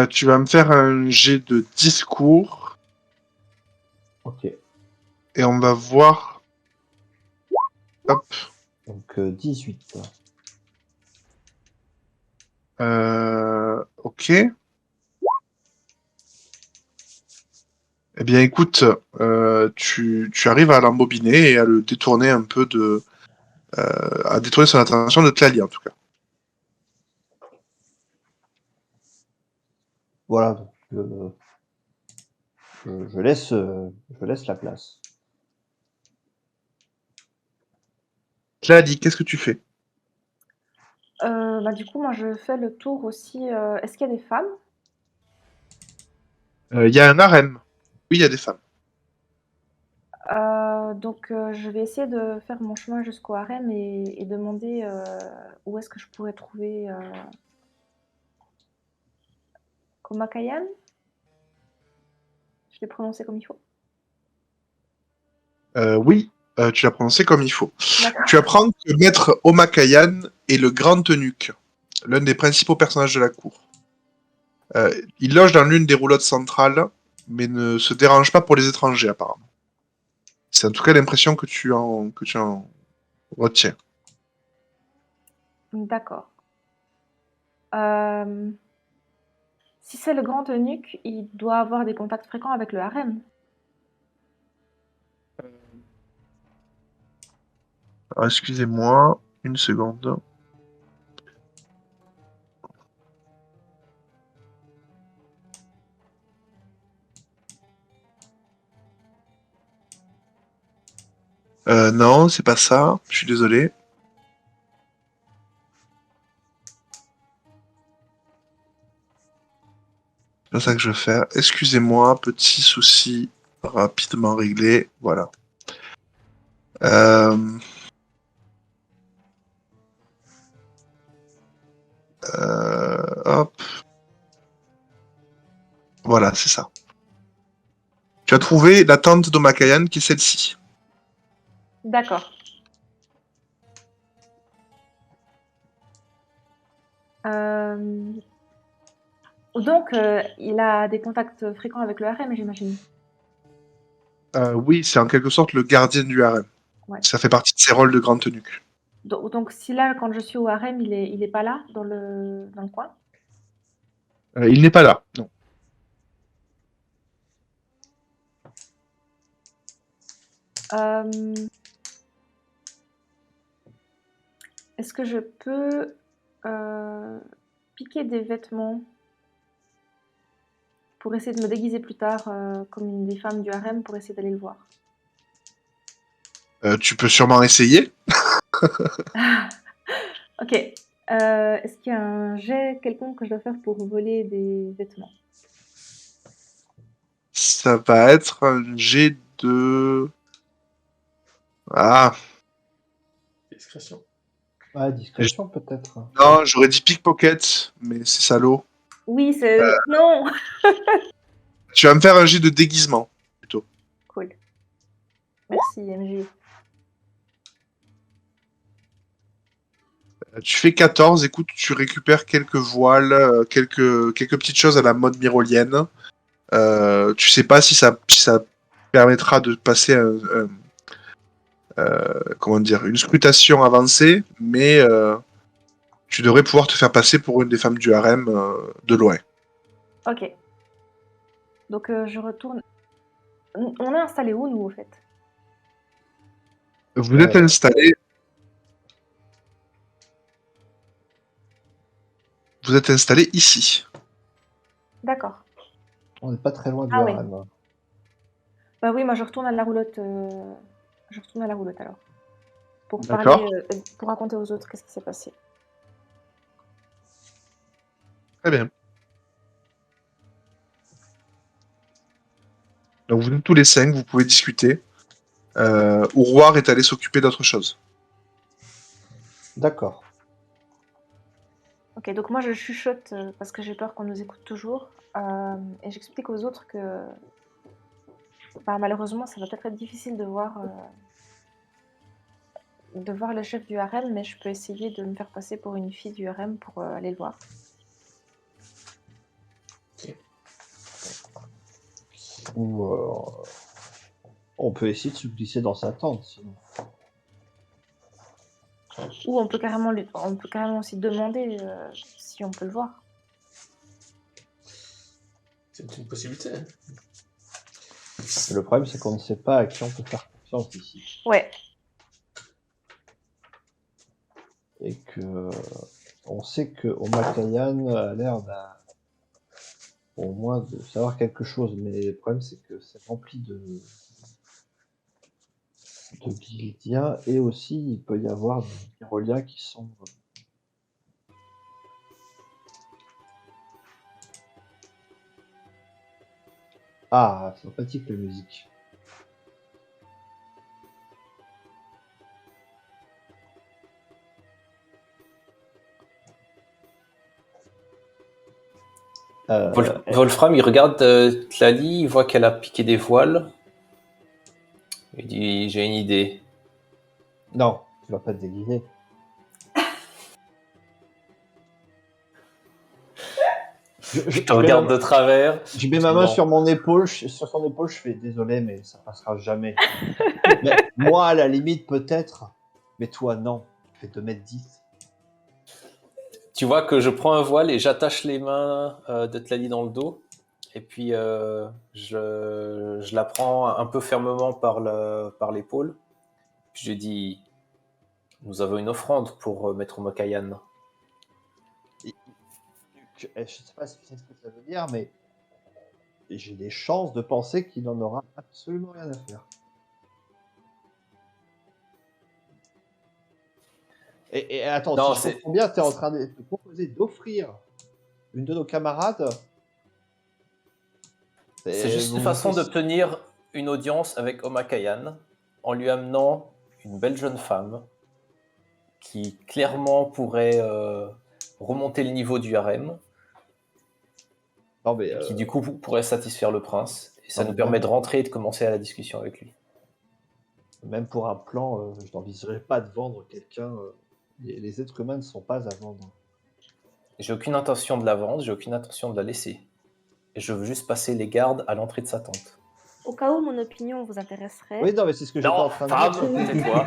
Tu vas me faire un jet de discours Ok. et on va voir. Hop. Donc 18. Ok. Eh bien, écoute, tu arrives à l'embobiner et à le détourner un peu à détourner son attention de Tlali, en tout cas. Voilà, donc je laisse la place. Tlali, qu'est-ce que tu fais? Du coup, moi, je fais le tour aussi. Est-ce qu'il y a des femmes? Il y a un harem. Oui, il y a des femmes. Je vais essayer de faire mon chemin jusqu'au harem et demander où est-ce que je pourrais trouver Komakayan. Je l'ai prononcé comme il faut. Oui, tu l'as prononcé comme il faut. D'accord. Tu apprends que Maître Omakayan est le grand eunuque, l'un des principaux personnages de la cour. Il loge dans l'une des roulottes centrales, mais ne se dérange pas pour les étrangers, apparemment. C'est en tout cas l'impression que tu en retiens. D'accord. Si c'est le grand eunuque, il doit avoir des contacts fréquents avec le harem. Alors, excusez-moi, une seconde. Non, c'est pas ça. Je suis désolé. C'est pas ça que je veux faire. Excusez-moi, petit souci rapidement réglé. Voilà. Euh, Hop. Voilà, c'est ça. Tu as trouvé la tente d'Omakayan qui est celle-ci. D'accord. Donc, il a des contacts fréquents avec le harem, j'imagine. Oui, c'est en quelque sorte le gardien du harem. Ouais. Ça fait partie de ses rôles de grand eunuque. Donc, si là, quand je suis au harem, il est pas là, dans le coin? Il n'est pas là, non. Euh, Est-ce que je peux piquer des vêtements pour essayer de me déguiser plus tard comme une des femmes du harem pour essayer d'aller le voir? Tu peux sûrement essayer. Ok. Est-ce qu'il y a un jet quelconque que je dois faire pour voler des vêtements? Ça va être un jet de... Ah, Discrétion. Ah, discrétion peut-être. non, j'aurais dit pickpocket, mais c'est salaud. Oui, c'est... Non! Tu vas me faire un jet de déguisement, plutôt. Cool. Merci, MJ. Tu fais 14, écoute, tu récupères quelques voiles, quelques petites choses à la mode myrolienne. Tu sais pas si ça permettra de passer comment dire, une scrutation avancée, mais tu devrais pouvoir te faire passer pour une des femmes du harem de loin. Ok. Donc, je retourne... On est installé où, nous, au fait? Vous êtes installé. Vous êtes installé ici. D'accord. On n'est pas très loin du Ah oui. harem. Bah oui, moi, je retourne à la roulotte. Je retourne à la roulotte, alors. Pour D'accord. parler, pour raconter aux autres qu'est-ce qui s'est passé. Très bien. Donc vous êtes tous les 5, vous pouvez discuter. Ouroir est allé s'occuper d'autre chose. D'accord. Ok, donc moi je chuchote parce que j'ai peur qu'on nous écoute toujours. Et j'explique aux autres que malheureusement ça va peut-être être difficile de voir le chef du harem, mais je peux essayer de me faire passer pour une fille du harem pour aller le voir. Ou on peut essayer de se glisser dans sa tente, sinon. Ou on peut carrément aussi demander si on peut le voir. C'est une possibilité. Hein. Le problème, c'est qu'on ne sait pas à qui on peut faire confiance ici. Ouais. Et que on sait que Omakayan a l'air au moins de savoir quelque chose, mais le problème, c'est que c'est rempli de Guildiens, et aussi il peut y avoir des Pyroliens qui sont sympathique la musique. Wolfram, il regarde Tlali, il voit qu'elle a piqué des voiles. Il dit, j'ai une idée. Non, tu vas pas te déguiser. Je te regarde de travers. Je mets ma main sur mon épaule, sur son épaule, je fais désolé, mais ça passera jamais. Mais moi, à la limite, peut-être, mais toi, non. Je fais 2m10. Tu vois que je prends un voile et j'attache les mains de Tlali dans le dos. Et puis, je la prends un peu fermement par l'épaule. Puis je dis, nous avons une offrande pour Maître Mokayan. Je sais pas ce que ça veut dire, mais j'ai des chances de penser qu'il n'en aura absolument rien à faire. Et attends, Non, si je comprends bien, tu es en train de te proposer d'offrir une de nos camarades. C'est juste une façon d'obtenir une audience avec Omakayan en lui amenant une belle jeune femme qui clairement pourrait remonter le niveau du harem, qui du coup pourrait satisfaire le prince. Et ça nous permet de rentrer et de commencer à la discussion avec lui. Même pour un plan, je n'envisagerais pas de vendre quelqu'un. Les êtres humains ne sont pas à vendre. J'ai aucune intention de la vendre, j'ai aucune intention de la laisser. Et je veux juste passer les gardes à l'entrée de sa tente. Au cas où mon opinion vous intéresserait. Oui, non, mais c'est ce que j'étais en train de dire. Tais-toi.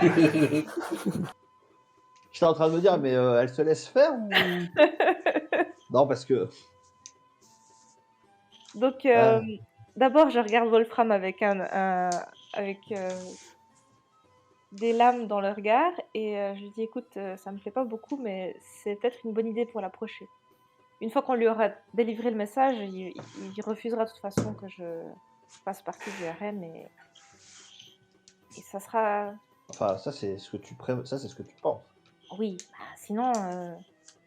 J'étais en train de me dire, mais elle se laisse faire ou... Non, parce que... Donc, d'abord, je regarde Wolfram avec des lames dans le regard et je lui dis, écoute, ça me plaît pas beaucoup, mais c'est peut-être une bonne idée pour l'approcher. Une fois qu'on lui aura délivré le message, il refusera de toute façon que je fasse partie du harem et ça sera... Enfin, ça c'est ce que tu penses. Oui, sinon...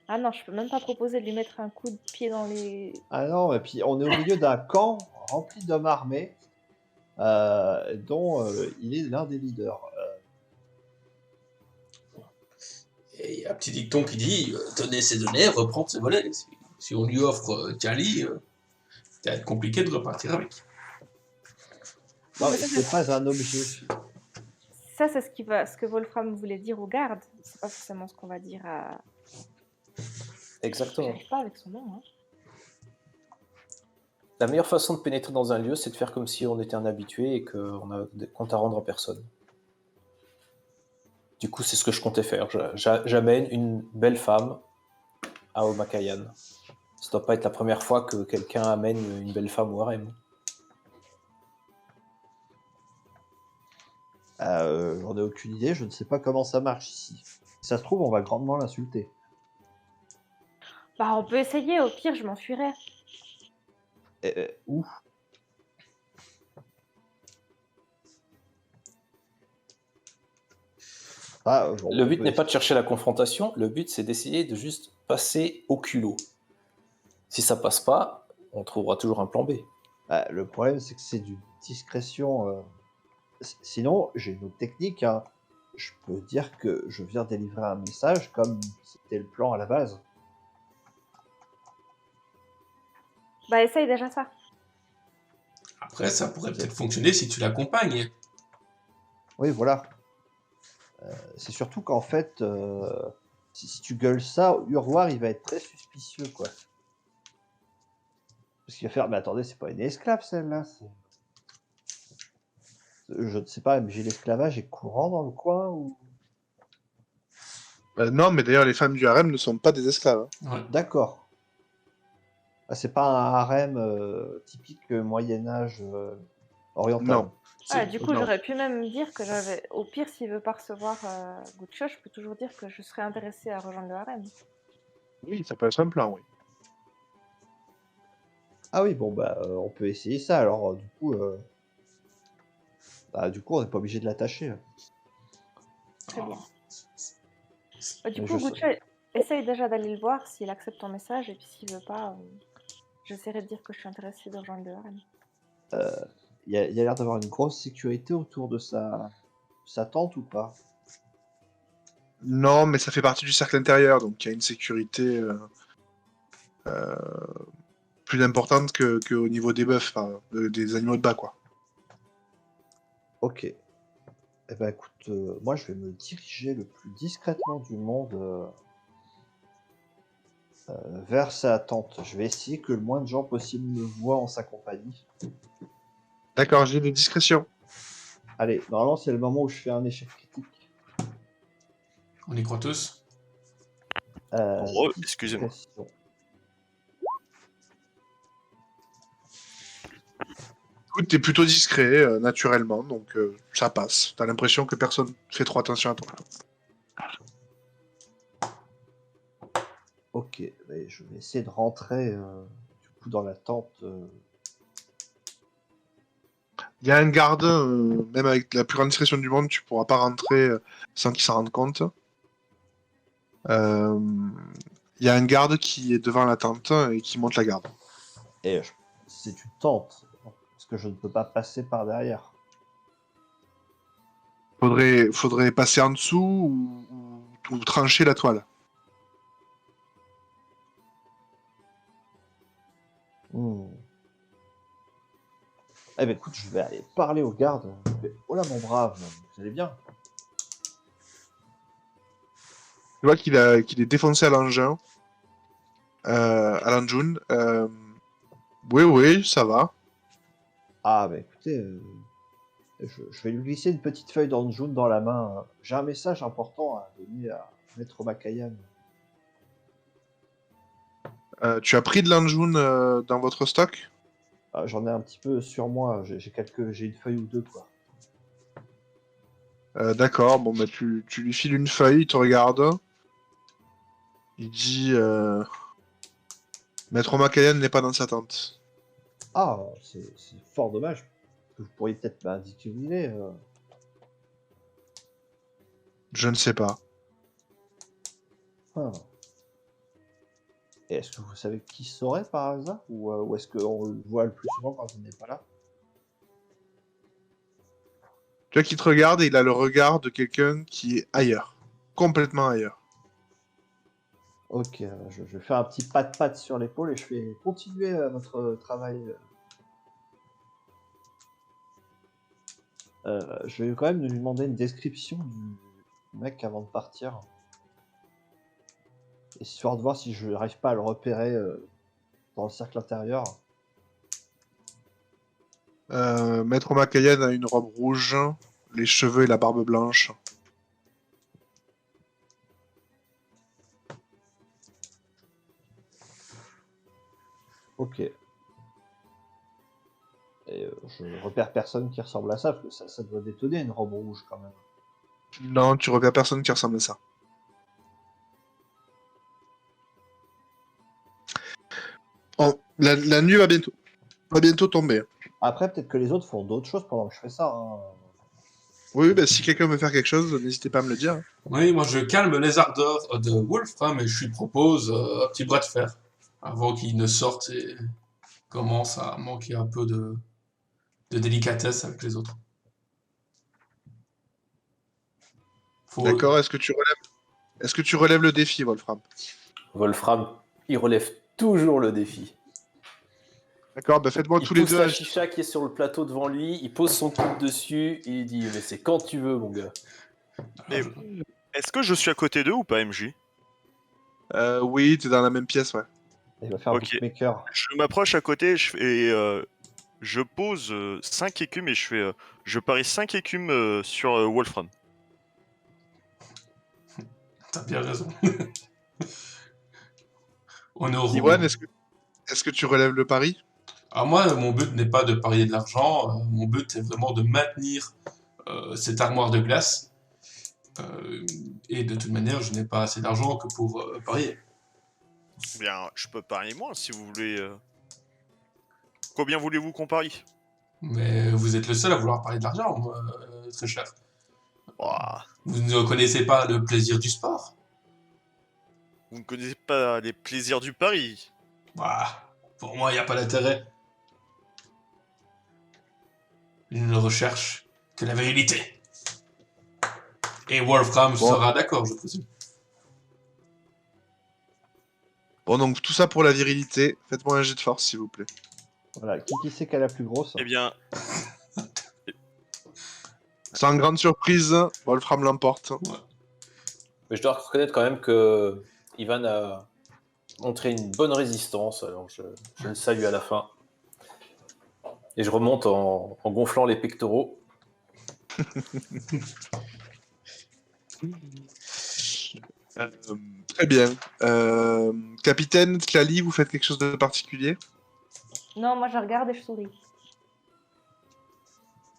Ah non, je peux même pas proposer de lui mettre un coup de pied dans les... Ah non, et puis on est au milieu d'un camp rempli d'hommes armés dont il est l'un des leaders. Et il y a un petit dicton qui dit tenez ses données, reprendre ses volets. Si on lui offre Kali, ça va être compliqué de repartir avec. Non, mais c'est pas un objet. Ça, c'est ce que Wolfram voulait dire aux gardes. C'est pas forcément ce qu'on va dire à... Exactement. J'arrive pas avec son nom, hein. La meilleure façon de pénétrer dans un lieu, c'est de faire comme si on était un habitué et qu'on a des comptes à rendre à personne. Du coup, c'est ce que je comptais faire. J'amène une belle femme à Omakayan. Ça doit pas être la première fois que quelqu'un amène une belle femme au harem. J'en ai aucune idée, je ne sais pas comment ça marche ici. Si ça se trouve, on va grandement l'insulter. Bah, on peut essayer, au pire, je m'enfuirai. Où ? Le but n'est pas de chercher la confrontation, le but c'est d'essayer de juste passer au culot. Si ça passe pas, on trouvera toujours un plan B. Le problème c'est que c'est d'une discrétion. Sinon, j'ai une autre technique. Hein. Je peux dire que je viens délivrer un message comme c'était le plan à la base. Bah, essaye déjà ça. Après, ça pourrait peut-être fonctionner si tu l'accompagnes. Oui, voilà. C'est surtout qu'en fait, si tu gueules ça, Urwar, il va être très suspicieux, quoi. Parce qu'il va faire, mais attendez, c'est pas une esclave, celle-là. Je ne sais pas, mais j'ai l'esclavage est courant dans le coin ou... Non, mais d'ailleurs, les femmes du harem ne sont pas des esclaves. Hein. Ouais. D'accord. Ah, c'est pas un harem typique Moyen-Âge oriental. Non. Ouais, du coup, non. j'aurais pu même dire que j'avais. Au pire, s'il veut pas recevoir Guccio, je peux toujours dire que je serais intéressée à rejoindre le harem. Oui, ça peut être un plan, oui. Ah oui, bon, bah, on peut essayer ça. Alors, du coup, on n'est pas obligé de l'attacher. Très bien. Ah. Du Mais coup, je sais- Guccio, essaye déjà d'aller le voir s'il accepte ton message, et puis s'il veut pas, j'essaierai de dire que je suis intéressée de rejoindre le harem. Il y a l'air d'avoir une grosse sécurité autour de sa tente ou pas? Non, mais ça fait partie du cercle intérieur, donc il y a une sécurité plus importante qu'au niveau des bœufs, enfin, des animaux de bas, quoi. Ok. Eh ben écoute, moi je vais me diriger le plus discrètement du monde vers sa tente. Je vais essayer que le moins de gens possible me voient en sa compagnie. D'accord, j'ai de discrétion. Allez, normalement c'est le moment où je fais un échec critique. On y croit tous. Oh, excusez-moi. Discrétion. Écoute, t'es plutôt discret, naturellement, donc ça passe. T'as l'impression que personne fait trop attention à toi. Ok, ben, je vais essayer de rentrer du coup dans la tente. Il y a un garde, même avec la plus grande discrétion du monde, tu pourras pas rentrer sans qu'il s'en rende compte. Il y a un garde qui est devant la tente et qui monte la garde. Et c'est une tente, parce que je ne peux pas passer par derrière. Faudrait passer en dessous ou trancher la toile. Hmm. Eh ben écoute, je vais aller parler aux gardes. Oh là mon brave, vous allez bien? Tu vois qu'il est défoncé à l'engin, à l'enjun. Oui, ça va. Ah bah écoutez, je vais lui glisser une petite feuille d'Anjun dans la main. J'ai un message important à donner à Maître Makayan. Tu as pris de l'enjun dans votre stock? Ah, j'en ai un petit peu sur moi, j'ai une feuille ou deux quoi. D'accord, bon bah tu lui files une feuille, il te regarde. Il dit Maître Makayan n'est pas dans sa tente. Ah, c'est fort dommage. Vous pourriez peut-être m'indiquer où il est. Je ne sais pas. Ah. Et est-ce que vous savez qui saurait par hasard? Ou est-ce qu'on le voit le plus souvent quand il n'est pas là? Tu vois qu'il te regarde et il a le regard de quelqu'un qui est ailleurs. Complètement ailleurs. Ok, je fais un petit pat-pat sur l'épaule et je fais continuer votre travail. Je vais quand même lui demander une description du mec avant de partir. Histoire de voir si je n'arrive pas à le repérer dans le cercle intérieur. Maître Makayan a une robe rouge, les cheveux et la barbe blanche. Ok. Et je repère personne qui ressemble à ça, parce que ça doit détonner une robe rouge quand même. Non, tu repères personne qui ressemble à ça. Oh, la nuit va bientôt tomber. Après, peut-être que les autres font d'autres choses pendant que je fais ça. Hein. Oui, bah, si quelqu'un veut faire quelque chose, n'hésitez pas à me le dire. Oui, moi je calme les ardeurs de Wolfram et je lui propose un petit bras de fer avant qu'il ne sorte et commence à manquer un peu de délicatesse avec les autres. D'accord, est-ce que tu relèves le défi, Wolfram? Wolfram, il relève toujours le défi. D'accord, bah faites-moi Il tous les pousse deux la un- chicha qui est sur le plateau devant lui, il pose son coude dessus et il dit mais c'est quand tu veux mon gars. Et- Alors, Est-ce que je suis à côté d'eux ou pas, MJ? Oui, t'es dans la même pièce, ouais. Il va faire Ok. bookmaker. Je m'approche à côté, je pose 5 écumes et je parie 5 écumes sur Wolfram. t'as bien raison. Honneur Iwan, au- est-ce que tu relèves le pari? Alors moi, mon but n'est pas de parier de l'argent, mon but est vraiment de maintenir cette armoire de glace. Et de toute manière, je n'ai pas assez d'argent que pour parier. Bien, je peux parier moins si vous voulez. Combien voulez-vous qu'on parie? Mais vous êtes le seul à vouloir parler de l'argent, très cher. Ouah, Vous ne connaissez pas le plaisir du sport? vous ne connaissez pas les plaisirs du pari. Bah, pour moi, il n'y a pas d'intérêt. Je ne recherche que la vérité. Et Wolfram sera d'accord, je présume. Bon, donc tout ça pour la virilité. Faites-moi un jet de force, s'il vous plaît. Voilà, qui c'est qui a la plus grosse? Eh bien, Sans grande surprise, Wolfram l'emporte. Mais je dois reconnaître quand même que Ivan a montré une bonne résistance, alors je le salue à la fin. Et je remonte en gonflant les pectoraux. Très bien. Capitaine, Tlali, vous faites quelque chose de particulier? Non, moi je regarde et je souris.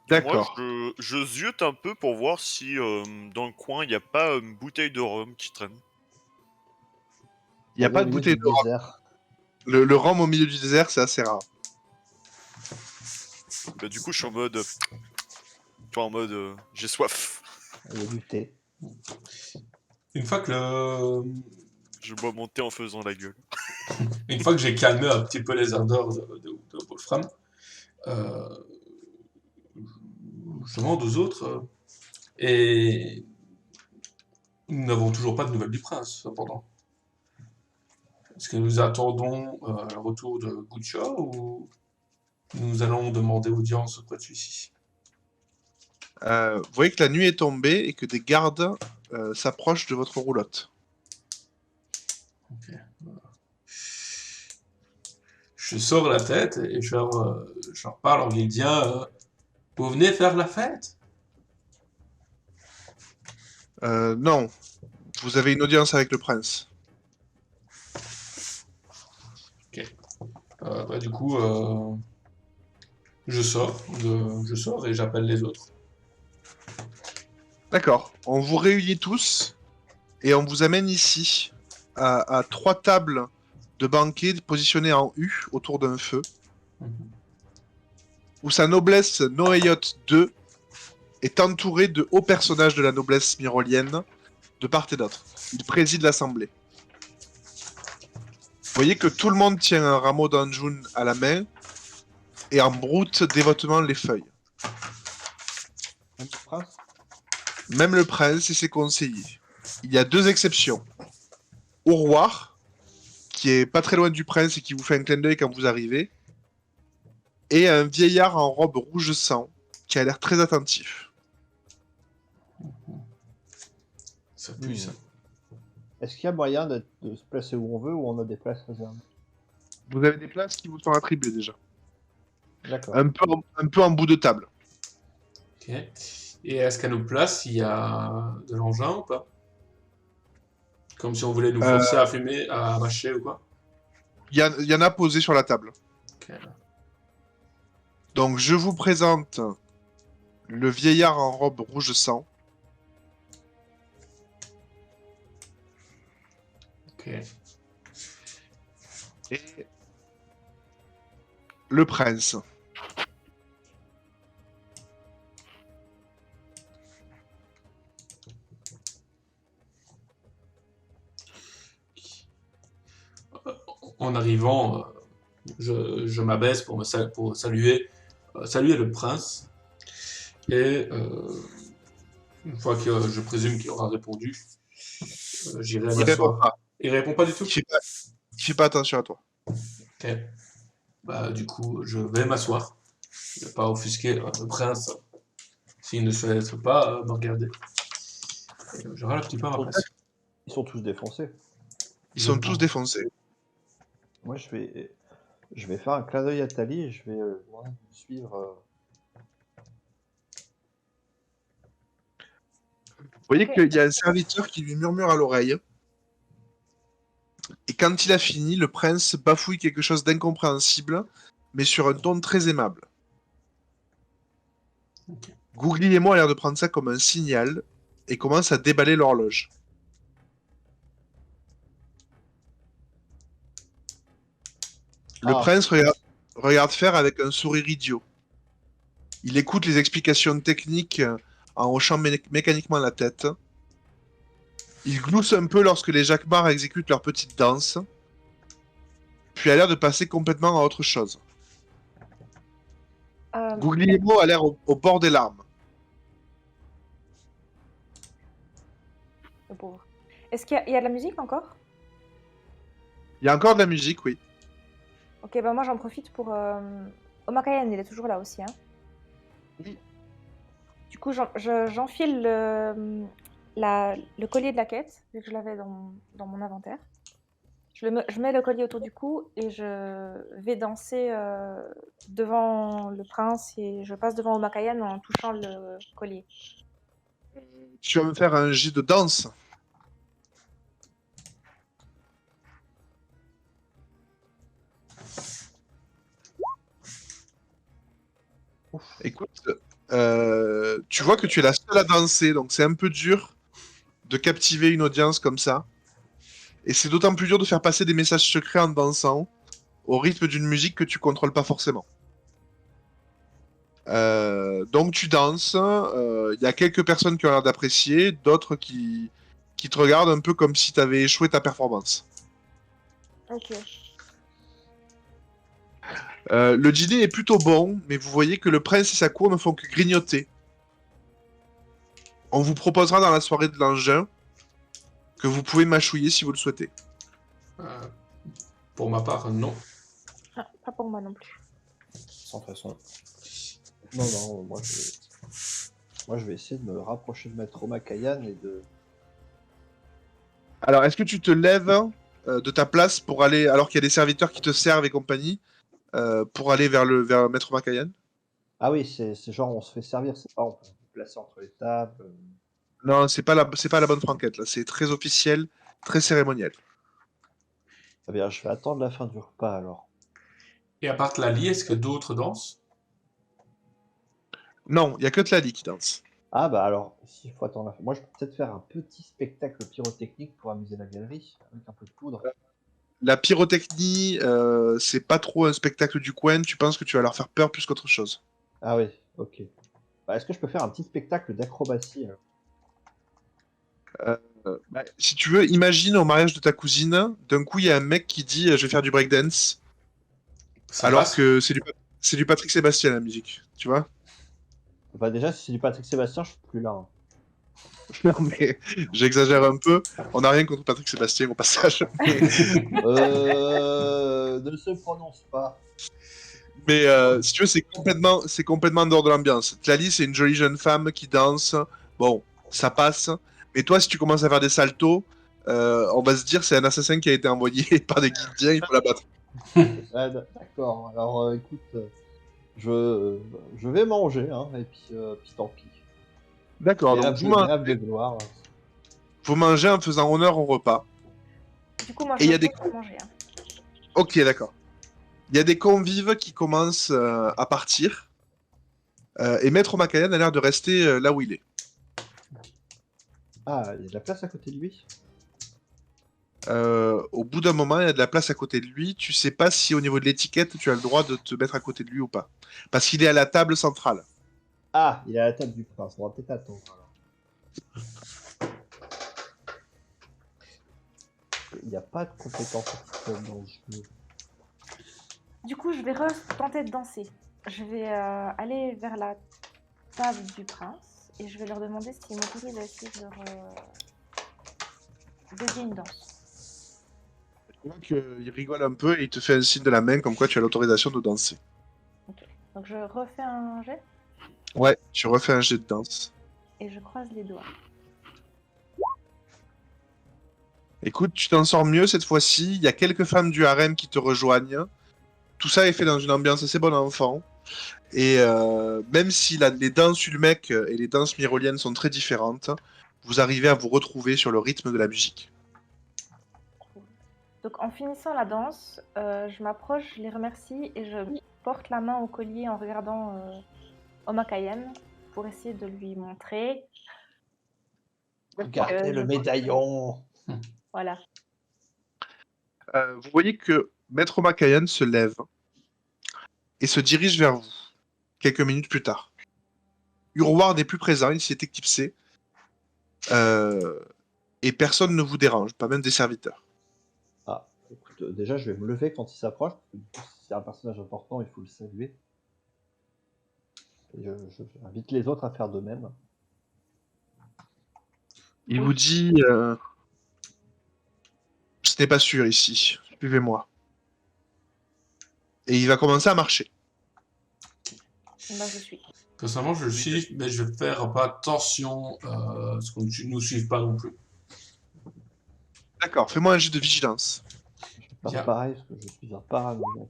D'accord. moi, je ziote un peu pour voir si dans le coin il n'y a pas une bouteille de rhum qui traîne. Il n'y a pas de bouteille de rhum. désert. Le rhum au milieu du désert, c'est assez rare. Bah, du coup, je suis en mode. Tu vois, en mode. J'ai soif. Il y a du thé. Une fois que le... Je bois mon thé en faisant la gueule. Une fois que j'ai calmé un petit peu les ardeurs de Wolfram, je demande aux autres, et nous n'avons toujours pas de nouvelles du prince, cependant. Est-ce que nous attendons le retour de Butcher ou nous allons demander audience auprès de celui-ci? Vous voyez que la nuit est tombée et que des gardes s'approchent de votre roulotte. Ok. Je sors la tête et je leur parle en guildien. Vous venez faire la fête? Non. Vous avez une audience avec le prince. Du coup, je sors et j'appelle les autres. D'accord. On vous réunit tous et on vous amène ici à 3 tables de banquet positionnées en U autour d'un feu, où sa noblesse Noéot II est entourée de hauts personnages de la noblesse myrolienne de part et d'autre. Il préside l'assemblée. Vous voyez que tout le monde tient un rameau d'Anjun à la main et en broute dévotement les feuilles. Même le prince? Même le prince et ses conseillers. Il y a 2 exceptions. Aurwar, qui est pas très loin du prince et qui vous fait un clin d'œil quand vous arrivez, et un vieillard en robe rouge sang, qui a l'air très attentif. Ça pue, ça. Est-ce qu'il y a moyen de se placer où on veut ou on a des places réservées? Vous avez des places qui vous sont attribuées déjà. D'accord. Un peu en bout de table. Ok. Et est-ce qu'à nos places, il y a de l'engin ou pas? Comme si on voulait nous forcer à fumer, à mâcher ou quoi? Il y en a posé sur la table. Ok. Donc je vous présente le vieillard en robe rouge sang. Ok. Et le prince. En arrivant, je m'abaisse pour saluer le prince. Et une fois que je présume qu'il aura répondu, j'irai Il répond m'asseoir. pas. Il répond pas du tout? Il fait pas attention à toi. Ok. Bah, du coup, je vais m'asseoir. Je vais pas offusquer le prince s'il ne souhaite pas me regarder. Et, je râle un petit peu à ma place. Ils sont tous défoncés. Ils sont Exactement. tous défoncés. Moi, je vais faire un clin d'œil à Tali et je vais demander de me suivre. Vous voyez Ok. qu'il y a un serviteur qui lui murmure à l'oreille. Et quand il a fini, le prince bafouille quelque chose d'incompréhensible, mais sur un ton très aimable. Ok. Guglielmo a l'air de prendre ça comme un signal et commence à déballer l'horloge. Le Ah. prince regarde faire avec un sourire idiot. Il écoute les explications techniques en hochant mécaniquement la tête. Il glousse un peu lorsque les jacquemarts exécutent leur petite danse, puis a l'air de passer complètement à autre chose. Euh, Guglielmo a l'air au bord des larmes. le pauvre. Est-ce qu'il y a de la musique encore? Il y a encore de la musique, oui. Ok, bah moi j'en profite pour... Omakayan, il est toujours là aussi, hein. Oui. Du coup, j'enfile le collier de la quête, vu que je l'avais dans mon inventaire. Je mets le collier autour du cou et je vais danser devant le prince et je passe devant Omakayan en touchant le collier. Tu vas me faire un jet de danse. Écoute, tu vois que tu es la seule à danser, donc c'est un peu dur de captiver une audience comme ça. Et c'est d'autant plus dur de faire passer des messages secrets en dansant, au rythme d'une musique que tu contrôles pas forcément. Donc tu danses, il y a quelques personnes qui ont l'air d'apprécier, d'autres qui te regardent un peu comme si tu avais échoué ta performance. Ok. Le dîner est plutôt bon, mais vous voyez que le prince et sa cour ne font que grignoter. On vous proposera dans la soirée de l'engin que vous pouvez mâchouiller si vous le souhaitez. Pour ma part, non. Ah, pas pour moi non plus. Sans façon. Non, moi je vais essayer de me rapprocher de Maître Omakayan et de. Alors, est-ce que tu te lèves de ta place pour aller, alors qu'il y a des serviteurs qui te servent et compagnie, pour aller vers Maître Makayan? Ah oui, c'est genre on se fait servir, c'est pas on peut se placer entre les tables. Non, c'est pas la bonne franquette, là. C'est très officiel, très cérémoniel. Eh bien, je vais attendre la fin du repas alors. Et à part Lali, est-ce que d'autres dansent? Non, il y a que Tlali qui danse. Ah bah alors, s'il faut attendre la fin. Moi, je peux peut-être faire un petit spectacle pyrotechnique pour amuser la galerie, avec un peu de poudre. La pyrotechnie, c'est pas trop un spectacle du coin. Tu penses que tu vas leur faire peur plus qu'autre chose. Ah oui, ok. Bah, est-ce que je peux faire un petit spectacle d'acrobatie alors? Si tu veux, imagine au mariage de ta cousine, d'un coup, il y a un mec qui dit je vais faire du breakdance, Ça alors passe? que c'est du Patrick Sébastien, la musique. Tu vois? Bah déjà, si c'est du Patrick Sébastien, je suis plus là, hein. Non, mais j'exagère un peu. On n'a rien contre Patrick Sébastien au passage. Ne se prononce pas. Mais si tu veux, c'est complètement dehors de l'ambiance. Tlali, c'est une jolie jeune femme qui danse. Bon, ça passe. Mais toi, si tu commences à faire des saltos, on va se dire c'est un assassin qui a été envoyé par des Guildiens, il faut l'abattre. Ah, d'accord. Alors, écoute, je vais manger, hein, et puis tant pis. D'accord, Et donc rêve de gloire. vous mangez en faisant honneur au repas. Du coup, moi Et je il y me a des- pose pour manger, hein. Ok, d'accord. Il y a des convives qui commencent à partir. Et Maître Makayan a l'air de rester là où il est. Ah, il y a de la place à côté de lui? Au bout d'un moment, il y a de la place à côté de lui. Tu sais pas si au niveau de l'étiquette, tu as le droit de te mettre à côté de lui ou pas. Parce qu'il est à la table centrale. Ah, il est à la table du prince. On va peut-être attendre alors. Il n'y a pas de compétences officielles dans ce jeu. Du coup, je vais tenter de danser. Je vais aller vers la table du prince et je vais leur demander s'ils m'autorisent à essayer de leur dédier une danse. Tu vois qu'il rigole un peu et il te fait un signe de la main comme quoi tu as l'autorisation de danser. Donc je refais un jet Ouais, tu refais un jet de danse. et je croise les doigts. Écoute, tu t'en sors mieux cette fois-ci. Il y a quelques femmes du harem qui te rejoignent. Tout ça est fait dans une ambiance assez bon enfant. Et même si les danses ulmec et les danses myroliennes sont très différentes, vous arrivez à vous retrouver sur le rythme de la musique. Donc en finissant la danse, je m'approche, je les remercie et je porte la main au collier en regardant Omakayen pour essayer de lui montrer. Regardez le je- médaillon. Voilà. Vous voyez que Maître Makayan se lève et se dirige vers vous, quelques minutes plus tard. Urward n'est plus présent, il s'est éclipsé. Et personne ne vous dérange, pas même des serviteurs. Ah, écoute, déjà, je vais me lever quand il s'approche, parce que du coup, si c'est un personnage important, il faut le saluer. Et j'invite les autres à faire de même. Il vous dit ce n'est pas sûr ici, suivez-moi. Et il va commencer à marcher. Là, je suis. Personnellement, je le suis, mais je vais faire pas attention à ce qu'on ne nous suive pas non plus. D'accord, fais-moi un jet de vigilance. Je vais faire Bien. pareil, parce que je suis un paranoïaque.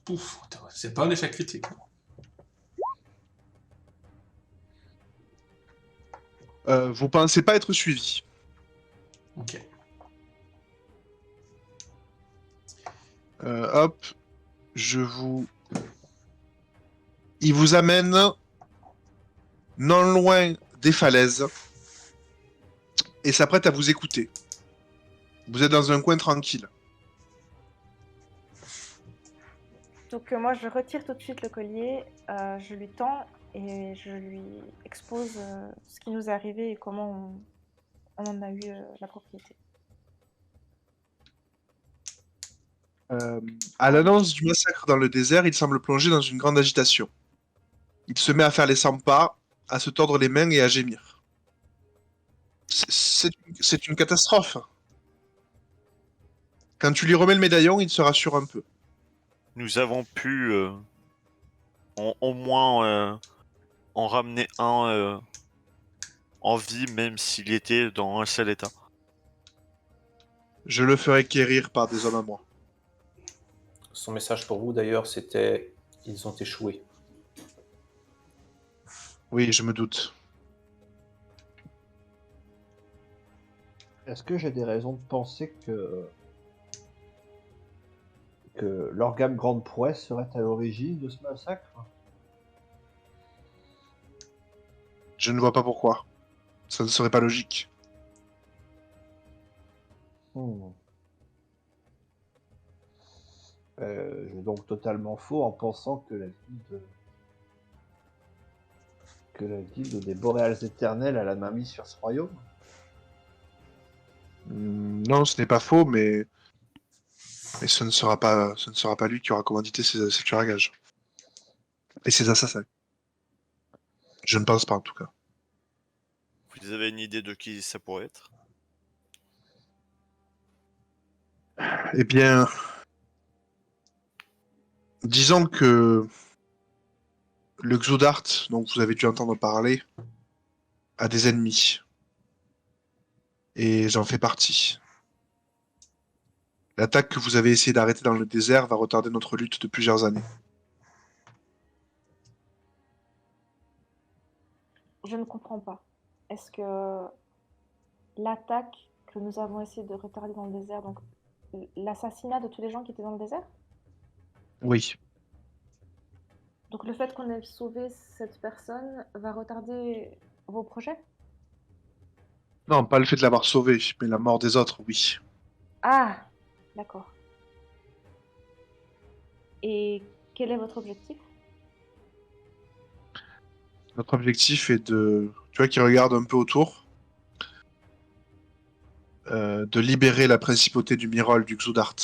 Pouf, c'est pas un échec critique. Vous pensez pas être suivi. Ok. Hop, je vous... Il vous amène non loin des falaises et s'apprête à vous écouter. Vous êtes dans un coin tranquille. Donc moi, je retire tout de suite le collier, je lui tends et je lui expose ce qui nous est arrivé et comment on en a eu la propriété. À l'annonce du massacre dans le désert, il semble plongé dans une grande agitation. Il se met à faire les 100 pas, à se tordre les mains et à gémir. C'est une catastrophe. Quand tu lui remets le médaillon, il se rassure un peu. Nous avons pu au moins en ramener un en vie, même s'il était dans un sale état. Je le ferai quérir par des hommes à moi. Son message pour vous, d'ailleurs, c'était « Ils ont échoué ». Oui, je me doute. Est-ce que j'ai des raisons de penser que l'organe grande prouesse serait à l'origine de ce massacre? Je ne vois pas pourquoi. Ça ne serait pas logique. J'ai donc totalement faux en pensant que la guilde des Boréales éternels a la main mise sur ce royaume. Non, ce n'est pas faux, mais ce ne sera pas lui qui aura commandité ces tueurs à gages. Et ces assassins. Je ne pense pas, en tout cas. Vous avez une idée de qui ça pourrait être? Eh bien, disons que le Xudart, dont vous avez dû entendre parler, a des ennemis. Et j'en fais partie. L'attaque que vous avez essayé d'arrêter dans le désert va retarder notre lutte de plusieurs années. Je ne comprends pas. Est-ce que l'attaque que nous avons essayé de retarder dans le désert, donc l'assassinat de tous les gens qui étaient dans le désert, Oui. donc le fait qu'on ait sauvé cette personne va retarder vos projets? Non, pas le fait de l'avoir sauvé, mais la mort des autres, oui. Ah, d'accord. Et quel est votre objectif? Notre objectif est de... Tu vois qu'il regarde un peu autour. De libérer la principauté du Myrol du Xudart.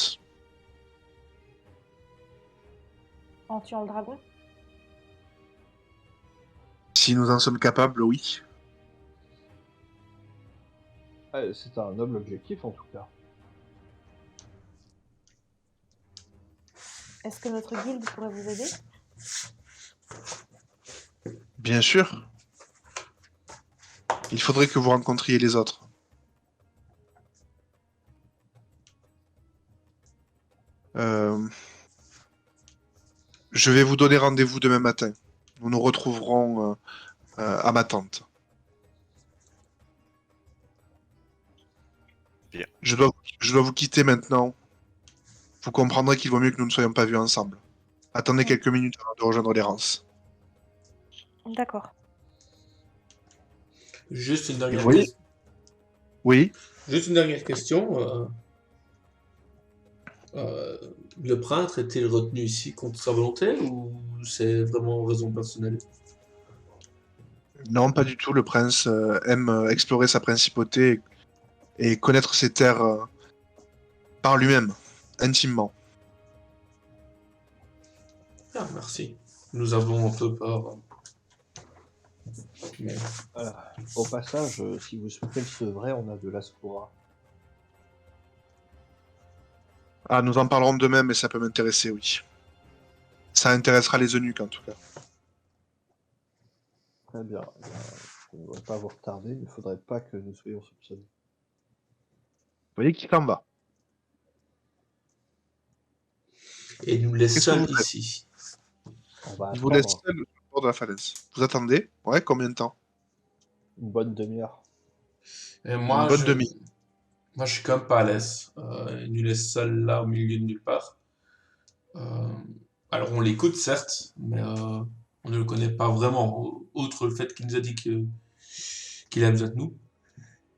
En tuant le dragon? Si nous en sommes capables, oui. C'est un noble objectif en tout cas. Est-ce que notre guilde pourrait vous aider? Bien sûr. Il faudrait que vous rencontriez les autres. Je vais vous donner rendez-vous demain matin. Nous nous retrouverons à ma tente. Bien. Je dois vous quitter maintenant. Vous comprendrez qu'il vaut mieux que nous ne soyons pas vus ensemble. Attendez quelques minutes avant de rejoindre les rances. D'accord. Juste une dernière Oui. question. Oui. Juste une dernière question. Le prêtre est-il retenu ici contre sa volonté ou c'est vraiment raison personnelle? Non, pas du tout. Le prince aime explorer sa principauté et connaître ses terres par lui-même, intimement. Ah, merci. Nous avons un peu peur. Mais Au passage, si vous souhaitez le sevrer, on a de l'Aspora. Ah, nous en parlerons demain, mais ça peut m'intéresser, oui. Ça intéressera les eunuques, en tout cas. Très bien. Eh bien, je ne devrais pas vous retarder, mais il ne faudrait pas que nous soyons soupçonnés. Vous voyez qui s'en va. et nous laisse Qu'est-ce que seuls vous faites? ici. On va Il vous laisse attendre seul sur le bord de la falaise. Vous attendez? Ouais, combien de temps? une bonne demi-heure. Et Une moi, bonne demi. moi, je suis quand même pas à l'aise. Il nous laisse seuls là au milieu de nulle part. Euh, alors, on l'écoute, certes, mais on ne le connaît pas vraiment. Outre le fait qu'il nous a dit qu'il a besoin de nous.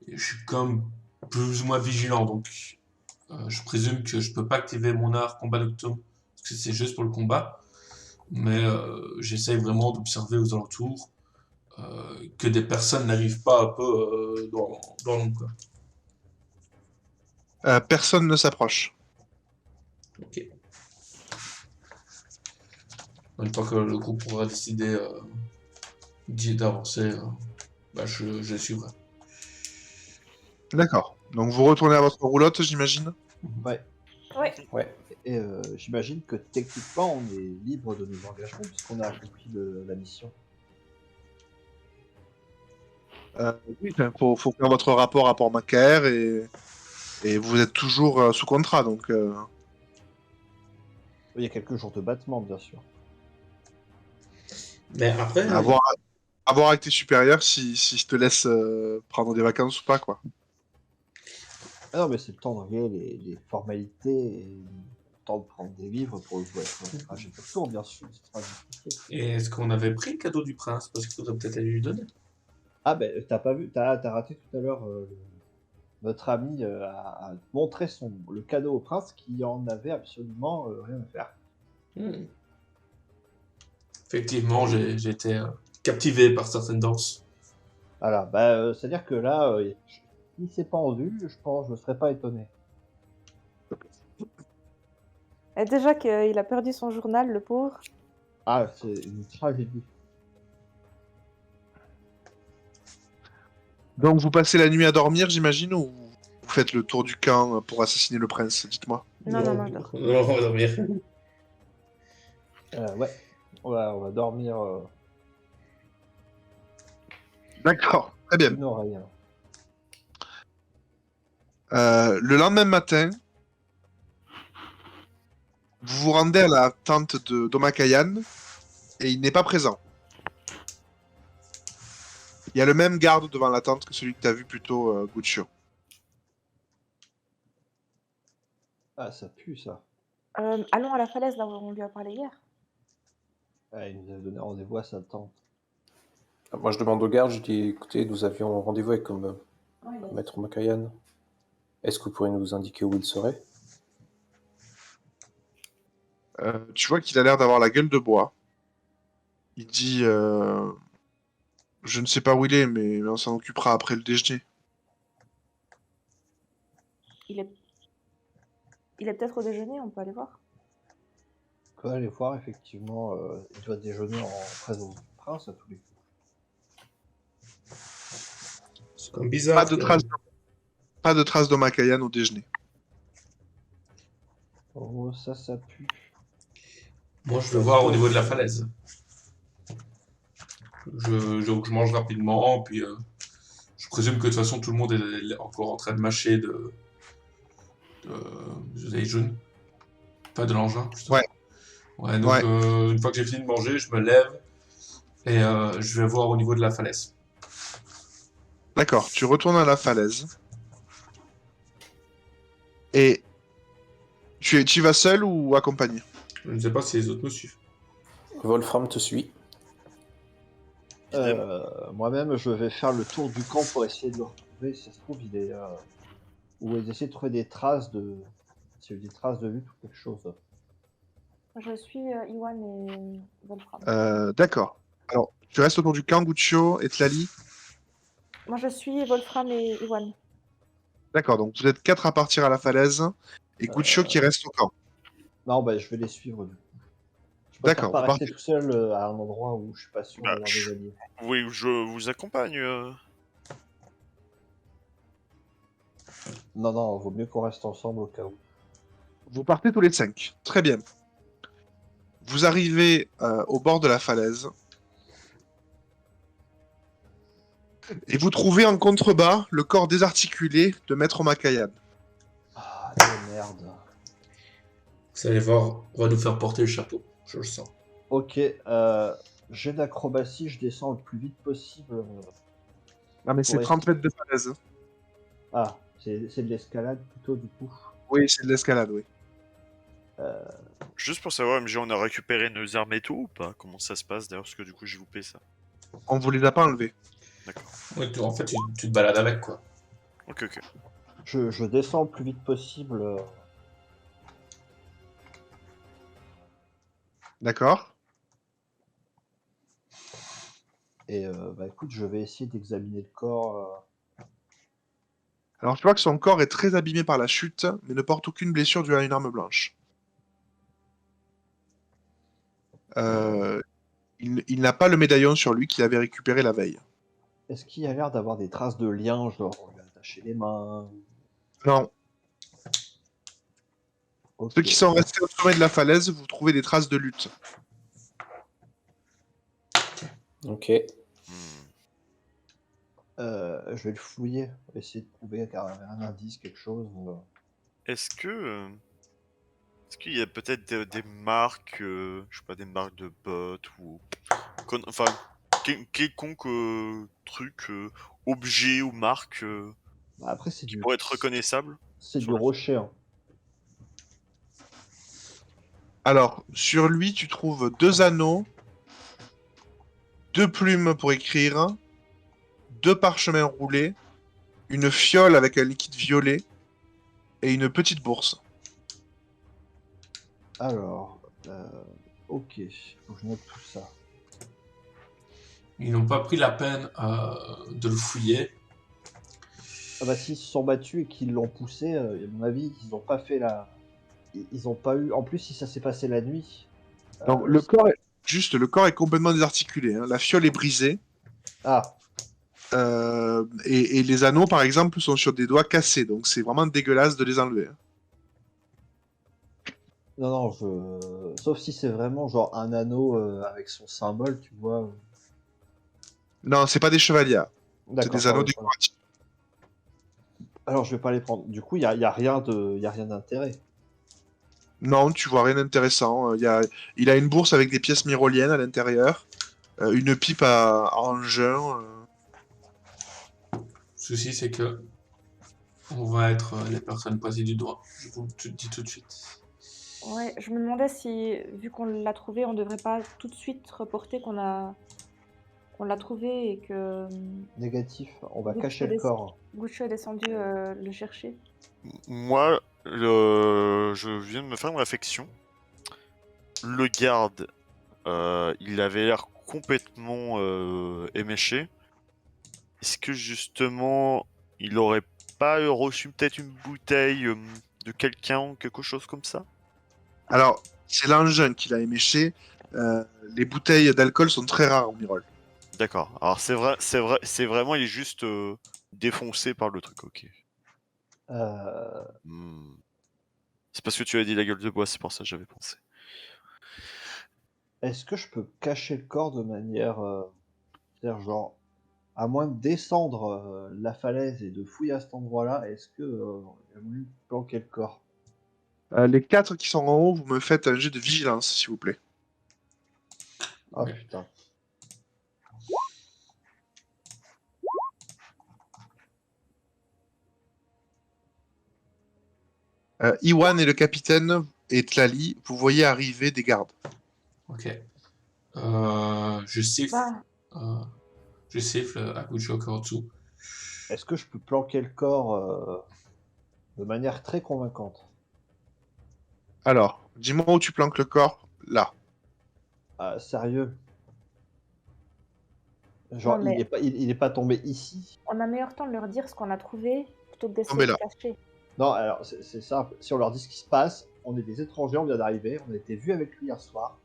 Et je suis quand même plus ou moins vigilant, donc je présume que je peux pas activer mon art combat nocturne, parce que c'est juste pour le combat. Mais j'essaye vraiment d'observer aux alentours que des personnes n'arrivent pas un peu dans l'ombre, quoi. Personne ne s'approche. Ok. Une fois que le groupe pourra décider d'avancer, bah, je suivrai. D'accord. Donc vous retournez à votre roulotte, j'imagine? Ouais. Ouais. Ouais. Et j'imagine que techniquement, on est libre de nos engagements puisqu'on a accompli la mission. Oui, faut faire votre rapport Macaire et vous êtes toujours sous contrat, donc Il y a quelques jours de battement, bien sûr. Mais après, avoir avec tes supérieurs si je te laisse prendre des vacances ou pas, quoi. Ah non, mais c'est le temps de régler les formalités et le temps de prendre des livres pour jouer. J'ai pas de tour, bien sûr. C'est pas justifié. et est-ce qu'on avait pris le cadeau du prince? Parce qu'il faudrait peut-être aller lui donner. Ah, ben, t'as pas vu, t'as raté tout à l'heure. Notre ami a montré le cadeau au prince qui en avait absolument rien à faire. Hmm. Effectivement, j'ai été captivé par certaines danses. Voilà, bah, c'est-à-dire que là, s'il s'est pendu, je pense, je serais pas étonné. Et déjà qu'il a perdu son journal, le pauvre. Ah, c'est une tragédie. Donc vous passez la nuit à dormir, j'imagine, ou vous faites le tour du camp pour assassiner le prince? Dites-moi. Non, je dors. Non, on va dormir. Ouais, on va dormir D'accord, très bien. une oreille. Hein. Le lendemain matin, vous vous rendez à la tente d'Omakayan et il n'est pas présent. Il y a le même garde devant la tente que celui que tu as vu plus tôt, Guccio. Ah, ça pue ça. Allons à la falaise là où on lui a parlé hier. Ah, il nous avait donné rendez-vous à sa tante. Moi, je demande au garde, je dis, écoutez, nous avions rendez-vous avec Maître Makayan. Est-ce que vous pourriez nous indiquer où il serait? Tu vois qu'il a l'air d'avoir la gueule de bois. Il dit je ne sais pas où il est, mais on s'en occupera après le déjeuner. Il est peut-être au déjeuner, on peut aller voir. On peut aller voir, effectivement, il doit déjeuner en présence du prince à tous les coups. C'est comme bizarre. Pas de traces d'Omakayan au déjeuner. Oh, ça pue. Moi, je vais voir au niveau de la falaise. Je mange rapidement, puis je présume que de toute façon, tout le monde est encore en train de mâcher de Zayjun. Pas de l'engin, justement. Ouais. Ouais, donc Ouais. une fois que j'ai fini de manger, je me lève et je vais voir au niveau de la falaise. D'accord, tu retournes à la falaise. Et tu y vas seul ou accompagné? Je ne sais pas si les autres me suivent. Wolfram te suit. Moi-même, je vais faire le tour du camp pour essayer de le retrouver. Si ça se trouve, il est. Ou essayer de trouver des traces de. S'il y a eu des traces de lutte ou quelque chose. Je suis Iwan et Wolfram. D'accord. Alors, tu restes autour du camp, Guccio et Tlali. Moi, je suis Wolfram et Iwan. D'accord, donc vous êtes 4 à partir à la falaise et Guccio qui reste au camp. Non, bah, je vais les suivre du coup. Je préfère D'accord, pas vous rester partez. tout seul à un endroit où je suis pas sûr Bah, d'avoir des alliés. Oui, je vous accompagne. Non, non, vaut mieux qu'on reste ensemble au cas où. Vous partez tous les 5. Très bien. Vous arrivez au bord de la falaise. Et vous trouvez en contrebas le corps désarticulé de Maître Makayan. Ah, de merde. Vous allez voir, on va nous faire porter le chapeau, je le sens. Ok, jet d'acrobatie, je descends le plus vite possible. Ah, mais c'est Ouais. 30 mètres de falaise. Ah, c'est de l'escalade plutôt du coup. Oui, c'est de l'escalade, oui. Juste pour savoir, MJ, on a récupéré nos armes et tout ou pas? Comment ça se passe d'ailleurs? Parce que du coup, j'ai loupé ça. On vous les a pas enlevés. D'accord. Ouais, en fait, tu te balades avec, quoi. Ok, ok. Je descends le plus vite possible. D'accord. Et bah écoute, je vais essayer d'examiner le corps. Alors tu vois que son corps est très abîmé par la chute, mais ne porte aucune blessure due à une arme blanche. Il n'a pas le médaillon sur lui qu'il avait récupéré la veille. Est-ce qu'il y a l'air d'avoir des traces de liens, genre on lui a attaché les mains? Non. Ok. Ceux qui sont restés au sommet de la falaise, vous trouvez des traces de lutte. Ok. Je vais le fouiller, essayer de trouver un indice, quelque chose. Est-ce qu'il y a peut-être des marques, je sais pas, des marques de bottes ou enfin quelconque truc, objet ou marque Bah, après, c'est qui du, pourrait être reconnaissable c'est sur du le- rocher. Hein. Alors, sur lui, tu trouves 2 anneaux, 2 plumes pour écrire, 2 parchemins roulés, une fiole avec un liquide violet et une petite bourse. Alors, ok, faut que je note tout ça. Ils n'ont pas pris la peine de le fouiller. Ah bah s'ils se sont battus et qu'ils l'ont poussé, à mon avis, ils n'ont pas fait la... Ils ont pas eu... En plus, si ça s'est passé la nuit... Donc le corps est complètement désarticulé. Hein. La fiole est brisée. Ah, Et les anneaux, par exemple, sont sur des doigts cassés. Donc c'est vraiment dégueulasse de les enlever. Hein. non, non, sauf si c'est vraiment genre un anneau avec son symbole, tu vois. Non, c'est pas des chevaliers. C'est D'accord, des anneaux pardon. décoratifs. Alors, je vais pas les prendre. Du coup, y a rien d'intérêt. Non, tu vois rien d'intéressant. Il a une bourse avec des pièces myroliennes à l'intérieur. Une pipe à engin. Le souci, c'est que on va être les personnes poisées du doigt. Je vous le dis tout de suite. Ouais, je me demandais si, vu qu'on l'a trouvé, on devrait pas tout de suite reporter qu'on l'a trouvé et que Négatif, on va Guccio cacher le est corps. Guccio est descendu le chercher. Moi, je viens de me faire une réflexion. Le garde, il avait l'air complètement éméché. Est-ce que justement, il aurait pas reçu peut-être une bouteille de quelqu'un ou quelque chose comme ça? Alors, c'est l'engin qui l'a éméché. Les bouteilles d'alcool sont très rares en Myrole. D'accord. Alors c'est vraiment, il est juste défoncé par le truc. Ok. Euh, Hmm. C'est parce que tu as dit la gueule de bois, c'est pour ça que j'avais pensé. Est-ce que je peux cacher le corps de manière... c'est-à-dire genre, à moins de descendre la falaise et de fouiller à cet endroit-là, est-ce que il y a moyen de planquer le corps? Les 4 qui sont en haut, vous me faites un jet de vigilance, s'il vous plaît. Ah Ouais. putain. Iwan et le capitaine et Tlali, vous voyez arriver des gardes. Ok. Je siffle. Bah, Je siffle à Guccio Kaotsu. Est-ce que je peux planquer le corps de manière très convaincante? Alors, dis-moi où tu planques le corps. Là. Ah, sérieux? Genre, non, il mais est pas, il est pas tombé ici? on a meilleur temps de leur dire ce qu'on a trouvé plutôt que d'essayer Tombez de là. cacher. Non, alors c'est simple. Si on leur dit ce qui se passe, on est des étrangers, on vient d'arriver, on a été vus avec lui hier soir.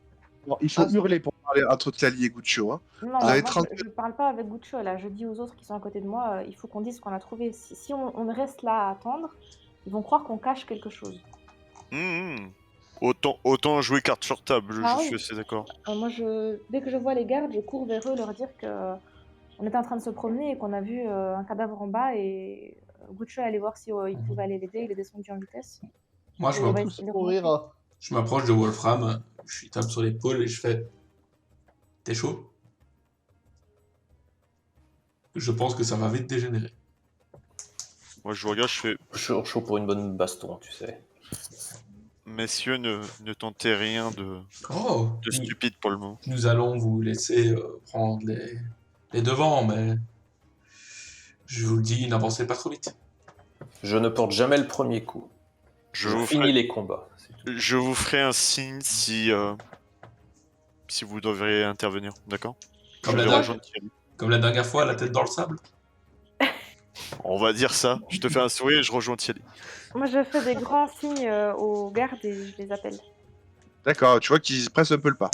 Alors, il faut Ah, hurler pour parler entre Tlali et Guccio. Hein. Non, Vous bah, avez moi 30... je parle pas avec Guccio là, je dis aux autres qui sont à côté de moi, il faut qu'on dise ce qu'on a trouvé. Si on reste là à attendre, ils vont croire qu'on cache quelque chose. Autant jouer carte sur table, Ah je oui. suis assez d'accord. Moi, dès que je vois les gardes, je cours vers eux leur dire que on était en train de se promener et qu'on a vu un cadavre en bas et Guccio est allé voir si il pouvait aller l'aider, il est descendu en vitesse. Moi, je Et on va m'app- essayer de le courir. remonter. je m'approche de Wolfram, je lui tape sur l'épaule et je fais T'es chaud? Je pense que ça va vite dégénérer. Moi, je vous regarde, je fais Chaud pour une bonne baston, tu sais. messieurs, ne tentez rien de Oh, stupide pour le moment. nous allons vous laisser prendre les devants, mais je vous le dis, n'avancez pas trop vite. Je ne porte jamais le premier coup. Je Je vous finis ferai, les combats. c'est tout. je vous ferai un signe si vous devriez intervenir, d'accord? Comme Je la, vais dernière- rejoindre Thierry. comme la dernière fois, la tête dans le sable. On va dire ça. Je te fais un sourire et je rejoins Thierry. Moi, je fais des grands signes aux gardes et je les appelle. D'accord, tu vois qu'ils pressent un peu le pas.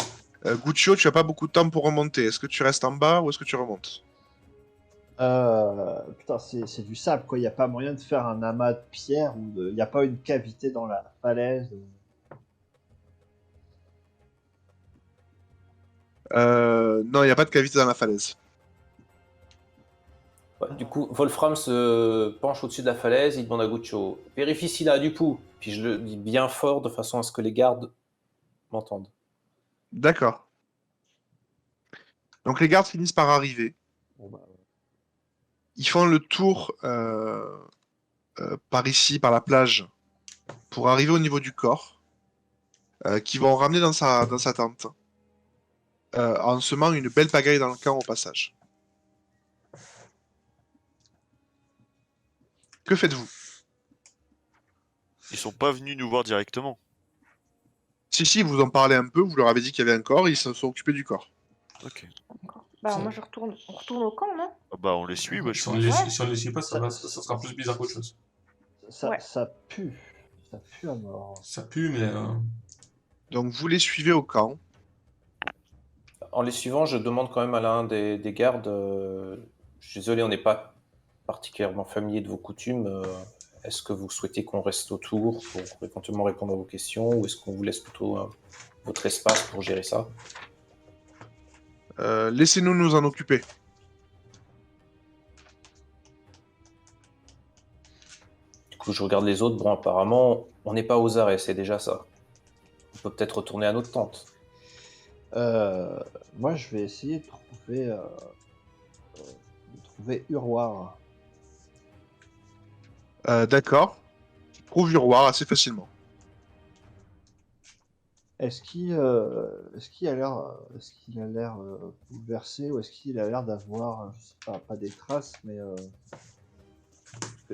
Guccio, tu as pas beaucoup de temps pour remonter. Est-ce que tu restes en bas ou est-ce que tu remontes? Putain, c'est du sable, quoi. Il n'y a pas moyen de faire un amas de pierre ou il n'y a pas une cavité dans la falaise. Non, il n'y a pas de cavité dans la falaise. Ouais, du coup, Wolfram se penche au-dessus de la falaise, il demande à Guccio vérifie s'il a du pouls. Puis je le dis bien fort de façon à ce que les gardes m'entendent. D'accord. Donc les gardes finissent par arriver. Bon, bah, Ils font le tour par ici, par la plage, pour arriver au niveau du corps, qu'ils vont ramener dans sa tente, en semant une belle pagaille dans le camp au passage. Que faites-vous? Ils sont pas venus nous voir directement. Si, vous en parlez un peu, vous leur avez dit qu'il y avait un corps, ils se sont occupés du corps. Ok. Bah, Ça- moi, on retourne au camp, non? Ah bah on les suit, ouais, je Si on pense. ne les suit pas, ça sera plus bizarre qu'autre chose. Ouais. ça pue. Ça pue à mort. Ça pue, mais Donc vous les suivez au camp. En les suivant, je demande quand même à l'un des gardes je suis désolé, on n'est pas particulièrement familier de vos coutumes. Est-ce que vous souhaitez qu'on reste autour pour éventuellement répondre à vos questions ou est-ce qu'on vous laisse plutôt votre espace pour gérer ça? Laissez-nous nous en occuper. Du coup, je regarde les autres. Bon, apparemment, on n'est pas aux arrêts, c'est déjà ça. On peut peut-être retourner à notre tente. Moi, je vais essayer de trouver Urwar. D'accord. Tu trouves Urwar assez facilement. Est-ce qu'il a l'air bouleversé ou est-ce qu'il a l'air d'avoir, je sais pas des traces, mais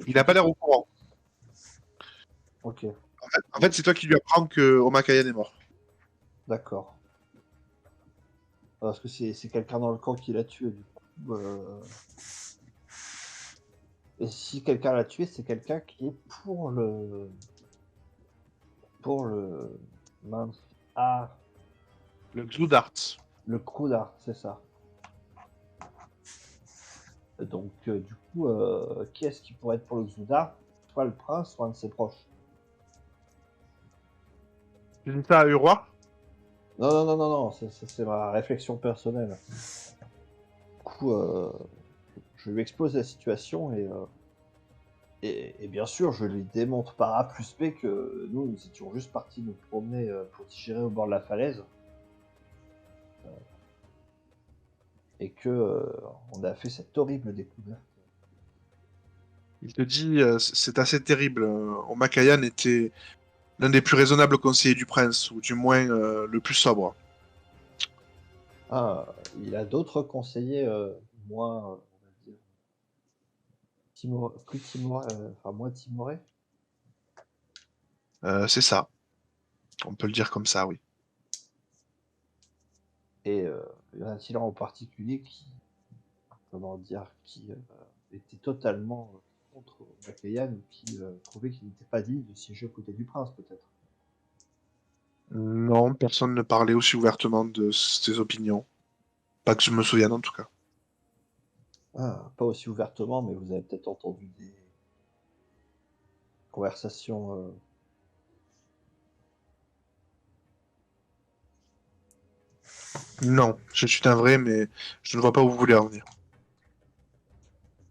Il n'a pas l'air au courant. Ok, En fait, c'est toi qui lui apprends que Omakayan est mort. d'accord. Parce que c'est quelqu'un dans le camp qui l'a tué, du coup. Et si quelqu'un l'a tué, c'est quelqu'un qui est pour le mince. Ah, Le Xudart. le Krudar, c'est ça. Donc, du coup, qui est-ce qui pourrait être pour le Xudar? Soit le prince, soit un de ses proches. Tu dis ça à Urwar? Non, c'est ma réflexion personnelle. Du coup, je lui expose la situation et bien sûr, je lui démontre par A plus B que nous étions juste partis nous promener pour digérer au bord de la falaise et que on a fait cette horrible découverte. Il te dit, c'est assez terrible. Omakayan était l'un des plus raisonnables conseillers du prince, ou du moins le plus sobre. Ah, il a d'autres conseillers moins, on va dire, plus timorés, enfin moins timorés. C'est ça. On peut le dire comme ça, oui. Et y en a-t-il un en particulier qui, comment dire, qui était totalement contre Makayan ou qui trouvait qu'il n'était pas digne de siéger aux côtés du prince, peut-être? Non, personne ne parlait aussi ouvertement de ses opinions. Pas que je me souvienne, en tout cas. Ah, pas aussi ouvertement, mais vous avez peut-être entendu des conversations. Non, je suis navré, mais je ne vois pas où vous voulez en venir.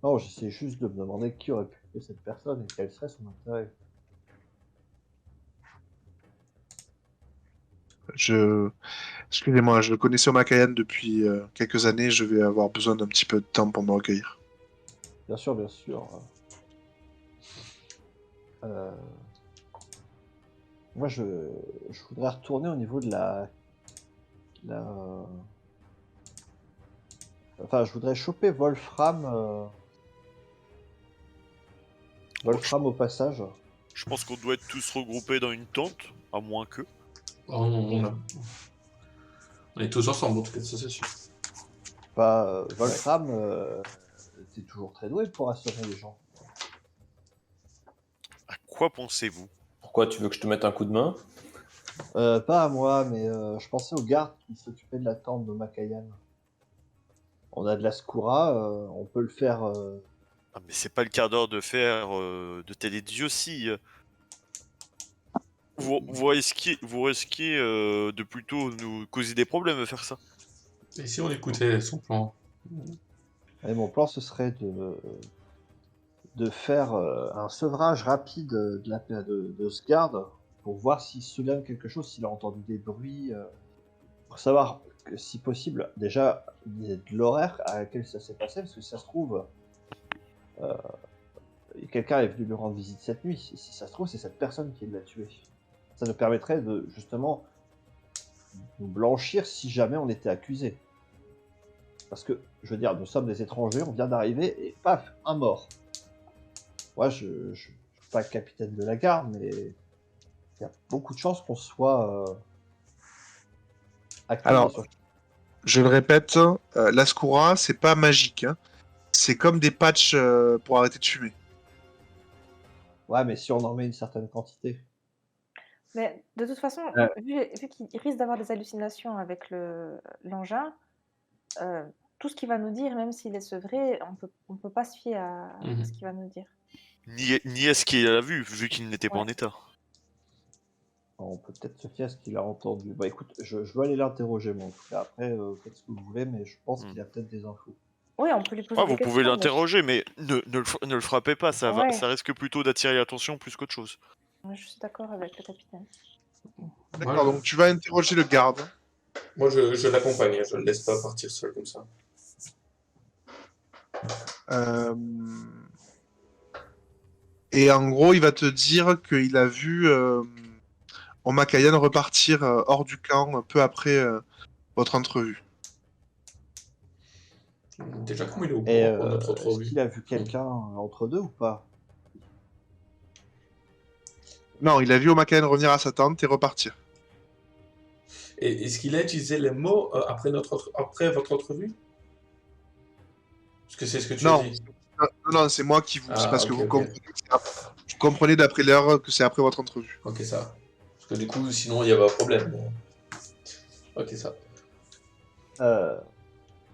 Non, j'essaie juste de me demander qui aurait pu tuer cette personne et quel serait son intérêt. Excusez-moi, je connaissais Omakayan depuis quelques années, je vais avoir besoin d'un petit peu de temps pour me recueillir. Bien sûr, bien sûr. Euh, Moi, je voudrais retourner au niveau de la... Enfin, je voudrais choper Wolfram. Wolfram au passage. Je pense qu'on doit être tous regroupés dans une tente, à moins que. On est tous ensemble, en tout cas, ça c'est sûr. Bah, Wolfram, t'es toujours très doué pour assurer les gens. À quoi pensez-vous? Pourquoi tu veux que je te mette un coup de main? Pas à moi, mais je pensais aux gardes qui s'occupaient de la tente de Makayan. On a de la Skoura, on peut le faire. Ah, mais c'est pas le quart d'heure de faire de telle idiotie. Vous risquez de plutôt nous causer des problèmes à faire ça. Et si on écoutait son plan? Et mon plan, ce serait de faire un sevrage rapide de ce garde pour voir s'il se souvient de quelque chose, s'il a entendu des bruits, pour savoir que, si possible, déjà, il y ait de l'horaire à laquelle ça s'est passé, parce que si ça se trouve, quelqu'un est venu lui rendre visite cette nuit. Si ça se trouve, c'est cette personne qui l'a tué. Ça nous permettrait de, justement, nous blanchir si jamais on était accusé. Parce que, je veux dire, nous sommes des étrangers, on vient d'arriver, et paf, un mort. Moi, je suis pas capitaine de la garde, mais il y a beaucoup de chances qu'on soit accusé. Alors, je le répète, l'Ascura, c'est pas magique. Hein. C'est comme des patchs pour arrêter de fumer. Ouais, mais si on en met une certaine quantité. Mais de toute façon, vu qu'il risque d'avoir des hallucinations avec l'engin, tout ce qu'il va nous dire, même s'il est sevré, on peut pas se fier à ce qu'il va nous dire. Ni à ce qu'il a vu qu'il n'était pas en état. On peut peut-être se fier à ce qu'il a entendu. Bah écoute, je vais aller l'interroger, moi. En tout cas, après, faites ce que vous voulez, mais je pense qu'il a peut-être des infos. Oui, on peut lui poser Ah, des vous questions. pouvez l'interroger, mais ne le frappez pas, ça Ouais. risque plutôt d'attirer l'attention plus qu'autre chose. Je suis d'accord avec le capitaine. D'accord, donc tu vas interroger le garde. Moi, je l'accompagne, je le laisse pas partir seul comme ça. Et en gros, il va te dire qu'il a vu Omakayan repartir hors du camp peu après votre entrevue. Déjà, comment il est au Et courant pour notre est-ce entrevue? qu'il a vu quelqu'un entre deux ou pas? Non, il a vu Omakayan revenir à sa tente et repartir. Et est-ce qu'il a utilisé les mots après votre entrevue? Parce que c'est ce que tu as dit. Non, c'est moi qui vous... c'est parce que ok, vous ok. comprenez, vous comprenez d'après l'heure que c'est après votre entrevue. Ok, ça va. Parce que du coup, sinon, il y avait un problème. Ok, ça va.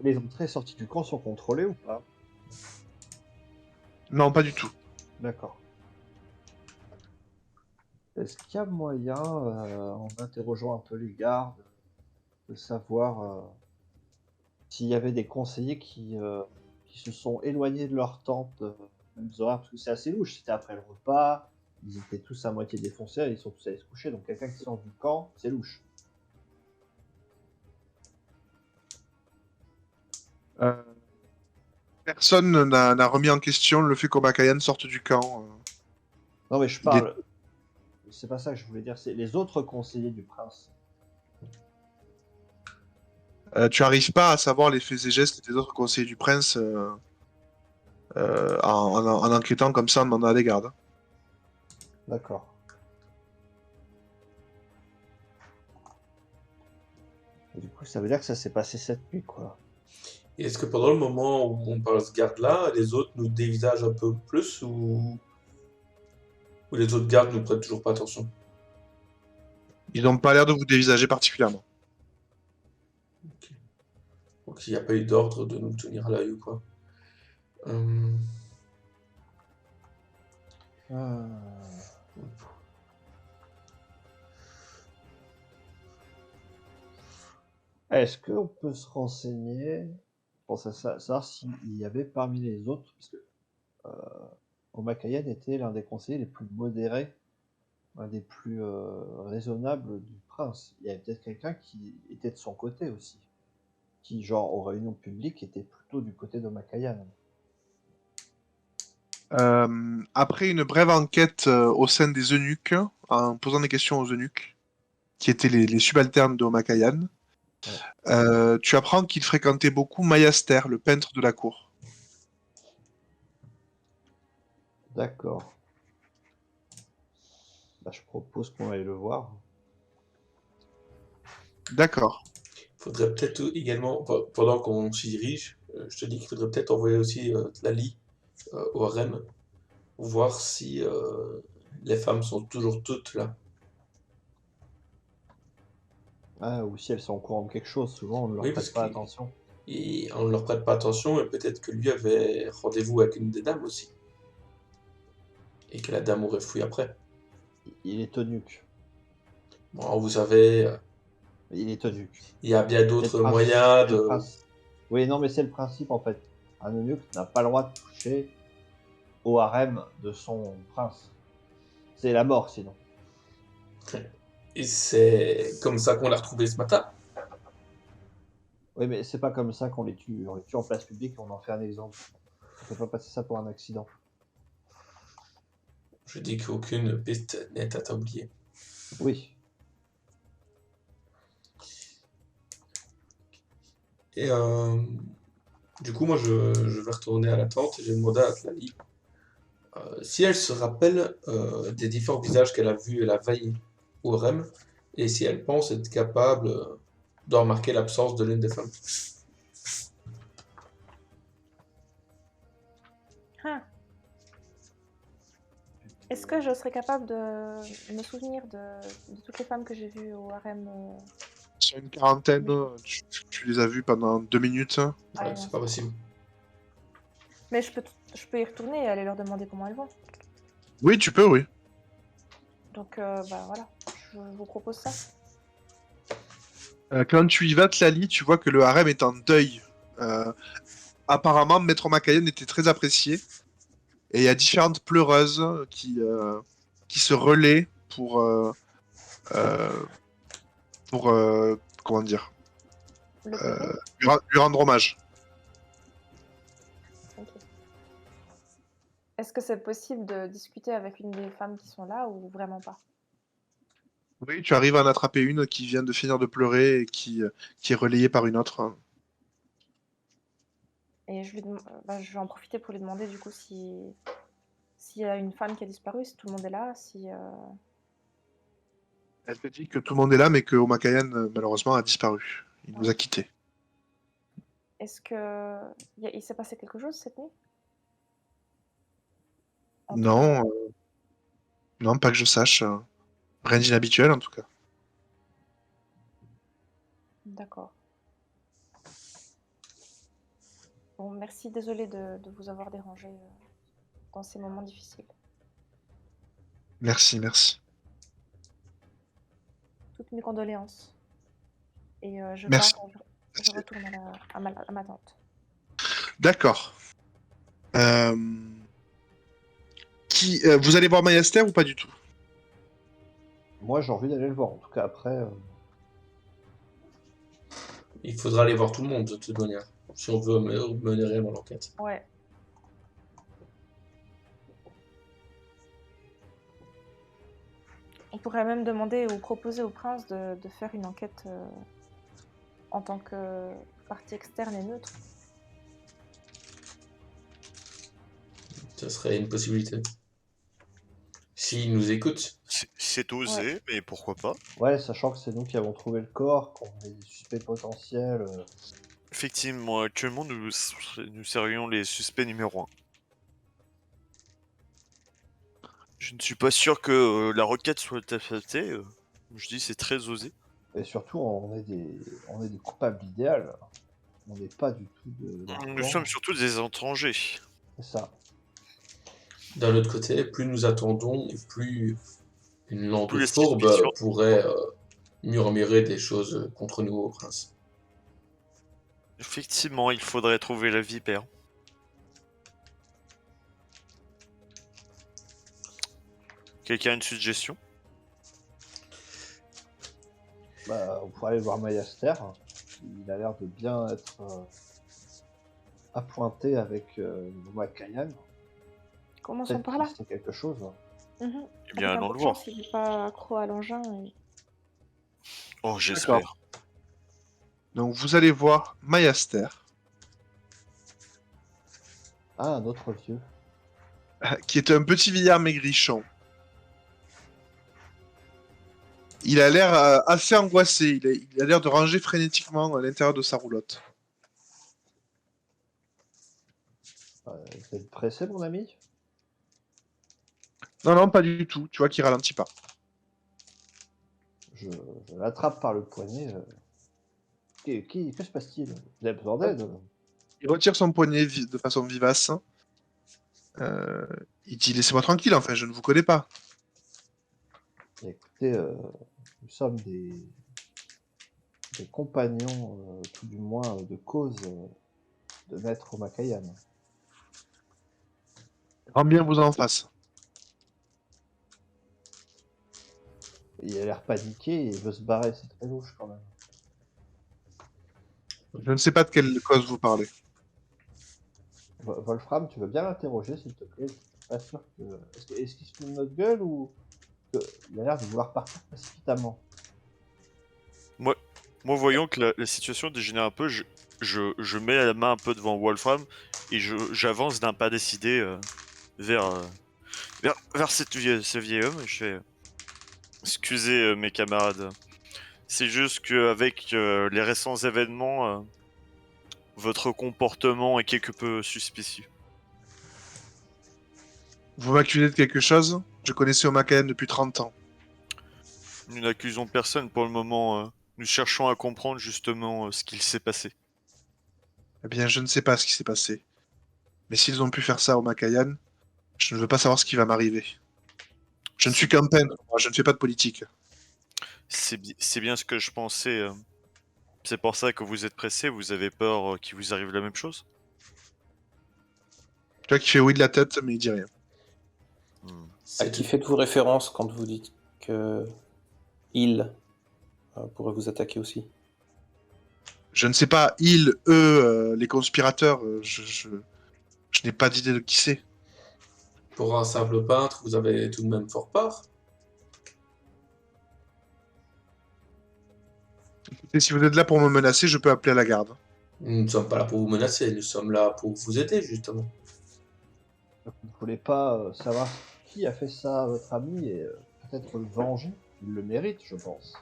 Les entrées et sorties du camp sont contrôlées ou pas? Non, pas du tout. D'accord. Est-ce qu'il y a moyen, en interrogeant un peu les gardes, de savoir s'il y avait des conseillers qui se sont éloignés de leur tente, même aux horaires, parce que c'est assez louche. C'était après le repas, ils étaient tous à moitié défoncés, ils sont tous allés se coucher, donc quelqu'un qui sort du camp, c'est louche. Euh, Personne n'a remis en question le fait qu'Omakayan sorte du camp. Non, mais je Il est- parle. C'est pas ça que je voulais dire, c'est les autres conseillers du prince. Tu arrives pas à savoir les faits et gestes des autres conseillers du prince en enquêtant comme ça en demandant à des gardes. D'accord. Et du coup, ça veut dire que ça s'est passé cette nuit, quoi. Et est-ce que pendant le moment où on parle de ce garde-là, les autres nous dévisagent un peu plus ou les autres gardes nous prêtent toujours pas attention? Ils n'ont pas l'air de vous dévisager particulièrement. Donc il n'y a pas eu d'ordre de nous tenir à l'œil ou quoi. Euh, Euh, Est-ce qu'on peut se renseigner pour savoir s'il y avait parmi les autres, parce que Omakayan était l'un des conseillers les plus modérés, l'un des plus raisonnables du prince. Il y avait peut-être quelqu'un qui était de son côté aussi, qui, genre, aux réunions publiques, était plutôt du côté d'Omakayan. Après une brève enquête au sein des eunuques, en posant des questions aux eunuques, qui étaient les subalternes de Omakayan, tu apprends qu'il fréquentait beaucoup Mayaster, le peintre de la cour. D'accord. Bah, je propose qu'on aille le voir. D'accord. Faudrait peut-être également, pendant qu'on s'y dirige, je te dis qu'il faudrait peut-être envoyer aussi Lali au harem, voir si les femmes sont toujours toutes là. Ah, ou si elles sont au courant de quelque chose, souvent on ne leur Oui, parce prête pas qu'on attention. ne leur prête pas attention et peut-être que lui avait rendez-vous avec une des dames aussi. Et que la dame aurait fouillé après. Il est eunuque. Bon, vous savez, Il est eunuque. il y a bien C'est le d'autres principe- moyens c'est le de... principe. Oui, non, mais c'est le principe en fait. Un eunuque n'a pas le droit de toucher au harem de son prince. C'est la mort sinon. Et c'est comme ça qu'on l'a retrouvé ce matin. Oui, mais c'est pas comme ça qu'on les tue. On les tue en place publique, on en fait un exemple. On fait pas passer ça pour un accident. Je dis qu'aucune piste n'est à oublier. Oui. Et du coup, moi, je vais retourner à la tente et j'ai demandé à Atlali si elle se rappelle des différents visages qu'elle a vus la veille au REM et si elle pense être capable de remarquer l'absence de l'une des femmes. Ah. Est-ce que je serais capable de me souvenir de toutes les femmes que j'ai vues au harem Sur une quarantaine, tu les as vus pendant 2 minutes. Ouais, non, c'est pas possible. Mais je peux y retourner et aller leur demander comment elles vont. Oui, tu peux, oui. Donc, bah voilà, je vous propose ça. Quand tu y vas, Tlali, tu vois que le harem est en deuil. Apparemment, Maître Makayen était très apprécié. Et il y a différentes pleureuses qui se relaient pour comment dire, Le pleurer lui rendre hommage. Ok. Est-ce que c'est possible de discuter avec une des femmes qui sont là ou vraiment pas? Oui, tu arrives à en attraper une qui vient de finir de pleurer et qui est relayée par une autre. Et je vais en profiter pour lui demander du coup s'il y a une femme qui a disparu, si tout le monde est là, si... Elle te dit que tout le monde est là, mais que Omakayan, malheureusement, a disparu. Il nous a quittés. Est-ce que... il s'est passé quelque chose cette nuit? Non, non, pas que je sache. Rien d'inhabituel, en tout cas. D'accord. Bon, merci, désolée de vous avoir dérangé dans ces moments difficiles. Merci, merci. Toutes mes condoléances. Et je Merci. pars, je retourne à ma tente. D'accord. Vous allez voir Mayaster ou pas du tout? Moi, j'ai envie d'aller le voir. En tout cas, après, Il faudra aller voir tout le monde de toute manière, si on veut mener réellement l'enquête. Ouais. On pourrait même demander ou proposer au prince de faire une enquête en tant que partie externe et neutre. Ça serait une possibilité. S'il nous écoute. C'est osé, mais pourquoi pas. ouais, sachant que c'est nous qui avons trouvé le corps, qu'on est des suspects potentiels. Effectivement, actuellement, nous serions les suspects numéro 1. Je ne suis pas sûr que la requête soit acceptée. Je dis c'est très osé. Et surtout, on est des coupables idéaux. On n'est pas du tout de. Nous sommes surtout des étrangers. C'est ça. D'un autre côté, plus nous attendons, plus une langue Plus les fourbe suspicions. pourrait murmurer des choses contre nous au prince. Effectivement, il faudrait trouver la vipère. Quelqu'un a une suggestion? Bah, on pourrait aller voir Mayaster. Il a l'air de bien être appointé avec le Makayan. Commençons Peut-être par là. qu'il sait quelque chose. Mhm. Eh bien, Avec un allons peu le de voir. chance, il n'est pas accro à l'engin. Oh, j'espère. Donc vous allez voir Mayaster, Ah, un autre vieux. qui est un petit vieillard maigrichon. Il a l'air assez angoissé, il a l'air de ranger frénétiquement à l'intérieur de sa roulotte. Vous êtes pressé, mon ami? Non, pas du tout, tu vois qu'il ralentit pas. Je l'attrape par le poignet. Que se passe-t-il? Vous avez besoin d'aide? Il retire son poignet de façon vivace. Il dit laissez-moi tranquille, enfin je ne vous connais pas. Écoutez, nous sommes des compagnons, tout du moins de cause, de Maître Makayan. Grand bien vous en face. Il a l'air paniqué, il veut se barrer, c'est très louche quand même. Je ne sais pas de quelle cause vous parlez. Wolfram, tu veux bien l'interroger s'il te plaît? Je suis pas sûr que. Est-ce qu'il se fout de notre gueule ou. Il a l'air de vouloir partir précipitamment. Moi, voyant que la situation dégénère un peu, je mets la main un peu devant Wolfram et j'avance d'un pas décidé vers ce vieil homme. Et je fais excusez mes camarades. C'est juste qu'avec les récents événements, votre comportement est quelque peu suspicieux. Vous m'accusez de quelque chose? Je connaissais Omakayan depuis 30 ans. Nous n'accusons personne pour le moment. Nous cherchons à comprendre justement ce qu'il s'est passé. Eh bien, je ne sais pas ce qui s'est passé. Mais s'ils ont pu faire ça au Makayan, je ne veux pas savoir ce qui va m'arriver. Je ne suis qu'un peintre, moi, je ne fais pas de politique. C'est bien ce que je pensais. C'est pour ça que vous êtes pressé, vous avez peur qu'il vous arrive la même chose? Tu vois qu'il fait oui de la tête, mais il dit rien. À qui faites-vous référence quand vous dites que il pourrait vous attaquer aussi? Je ne sais pas, ils, eux, les conspirateurs, je n'ai pas d'idée de qui c'est. Pour un simple peintre, vous avez tout de même fort peur. Et si vous êtes là pour me menacer, je peux appeler à la garde. Nous ne sommes pas là pour vous menacer, nous sommes là pour vous aider, justement. Donc, vous ne voulez pas savoir qui a fait ça à votre ami et peut-être le venger? Il le mérite, je pense.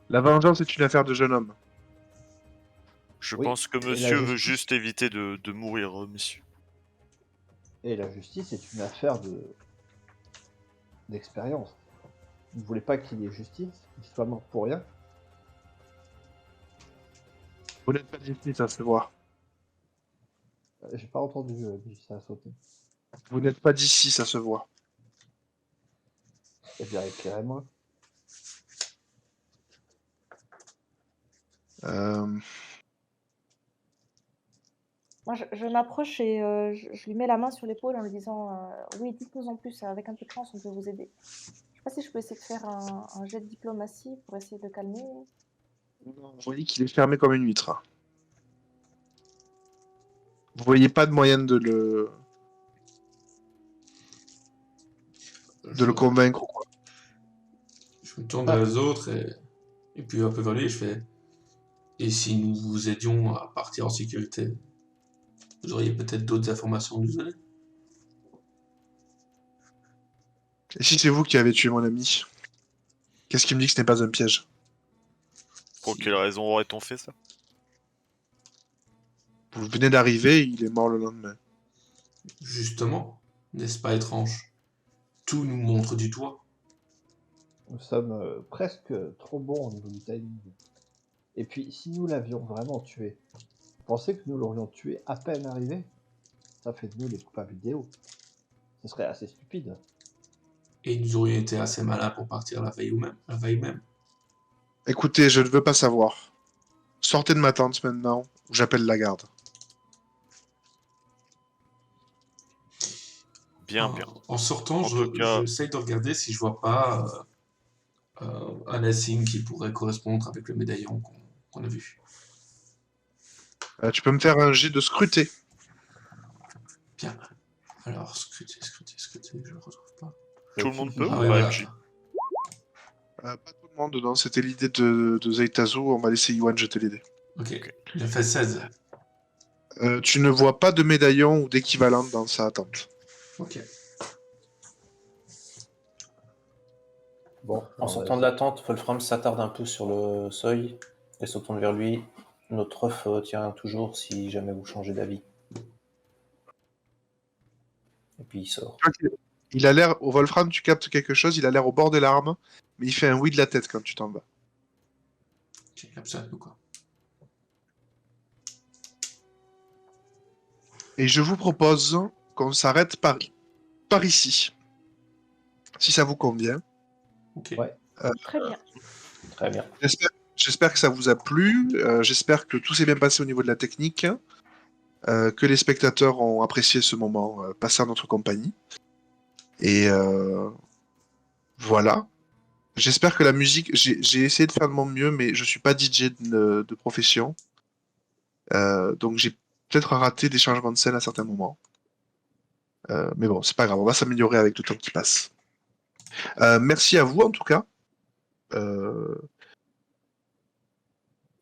La vengeance est une affaire de jeune homme. Je Oui, pense que et la monsieur veut justice. juste éviter de mourir, monsieur. Et la justice est une affaire d'expérience. Vous ne voulez pas qu'il y ait justice, qu'il soit mort pour rien? Vous n'êtes pas d'ici, ça se voit. J'ai pas entendu, ça a sauté. Vous n'êtes pas d'ici, ça se voit. Eh bien, éclairez-moi. Euh, Moi, je m'approche et je lui mets la main sur l'épaule en lui disant oui, dites-nous en plus, avec un peu de chance, on peut vous aider. Je sais pas si je peux essayer de faire un jet de diplomatie pour essayer de le calmer. Vous voyez qu'il est fermé comme une huître. Vous voyez pas de moyen de le Je, convaincre ou quoi. je me tourne vers les autres et puis un peu vers lui, je fais. Et si nous vous aidions à partir en sécurité, vous auriez peut-être d'autres informations à nous donner. Et si c'est vous qui avez tué mon ami, qu'est-ce qui me dit que ce n'est pas un piège? Pour quelle raison aurait-on fait ça? Vous venez d'arriver, il est mort le lendemain. Justement, n'est-ce pas étrange? Tout nous montre du doigt. Nous sommes presque trop bons au niveau du timing. Et puis, si nous l'avions vraiment tué, vous pensez que nous l'aurions tué à peine arrivé? Ça fait de nous les coupables idéaux. Ce serait assez stupide. Et nous aurions été assez malins pour partir la veille même. Écoutez, je ne veux pas savoir. Sortez de ma tente maintenant, ou j'appelle la garde. Bien, bien. En sortant, En tout cas- j'essaye de regarder si je vois pas un insigne qui pourrait correspondre avec le médaillon qu'on a vu. Tu peux me faire un jet de scruter. Bien. Alors, scruter, je le retrouve pas. Tout le monde peut Ah ou ouais, pas, voilà. MJ? Pas tout le monde dedans, c'était l'idée de Zeitazu, on va laisser Iwan jeter les dés. Ok, il a fait 16. Tu ne vois pas de médaillon ou d'équivalent dans sa tente. Ok. Bon, En sortant de la tente, Wolfram s'attarde un peu sur le seuil et se tourne vers lui. Notre œuf tient toujours si jamais vous changez d'avis. Et puis il sort. Il a l'air, au Wolfram, tu captes quelque chose, il a l'air au bord des larmes, mais il fait un oui de la tête quand tu t'en vas. Ok, comme ça, nous quoi. Et je vous propose qu'on s'arrête par ici. Si ça vous convient. Ok. Ouais. Très bien. Très bien. J'espère que ça vous a plu. J'espère que tout s'est bien passé au niveau de la technique. Que les spectateurs ont apprécié ce moment passé en notre compagnie. Et voilà. J'espère que la musique... J'ai essayé de faire de mon mieux, mais je suis pas DJ de profession. Donc j'ai peut-être raté des changements de scène à certains moments. Mais bon, c'est pas grave, on va s'améliorer avec le temps qui passe. Merci à vous en tout cas.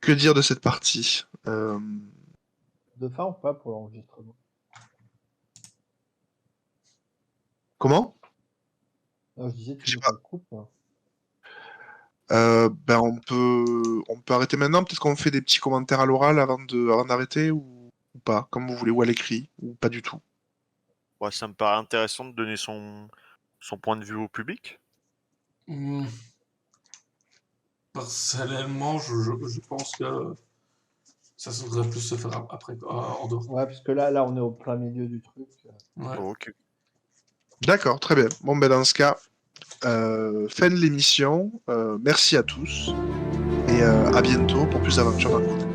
Que dire de cette partie? De fin ou pas pour l'enregistrement? Comment? Non, je disais, tu J'ai veux pas- qu'on coupe, hein. Ben on peut arrêter maintenant. Peut-être qu'on fait des petits commentaires à l'oral avant d'arrêter ou pas, comme vous voulez, ou à l'écrit, ou pas du tout. Ouais, ça me paraît intéressant de donner son point de vue au public. Hmm. Personnellement, je pense que ça devrait plus se faire après, en dehors. Ouais, parce que là, on est au plein milieu du truc. Ouais. Oh, ok. D'accord, très bien. Bon, ben dans ce cas, fin de l'émission. Merci à tous et à bientôt pour plus d'aventures dans le monde.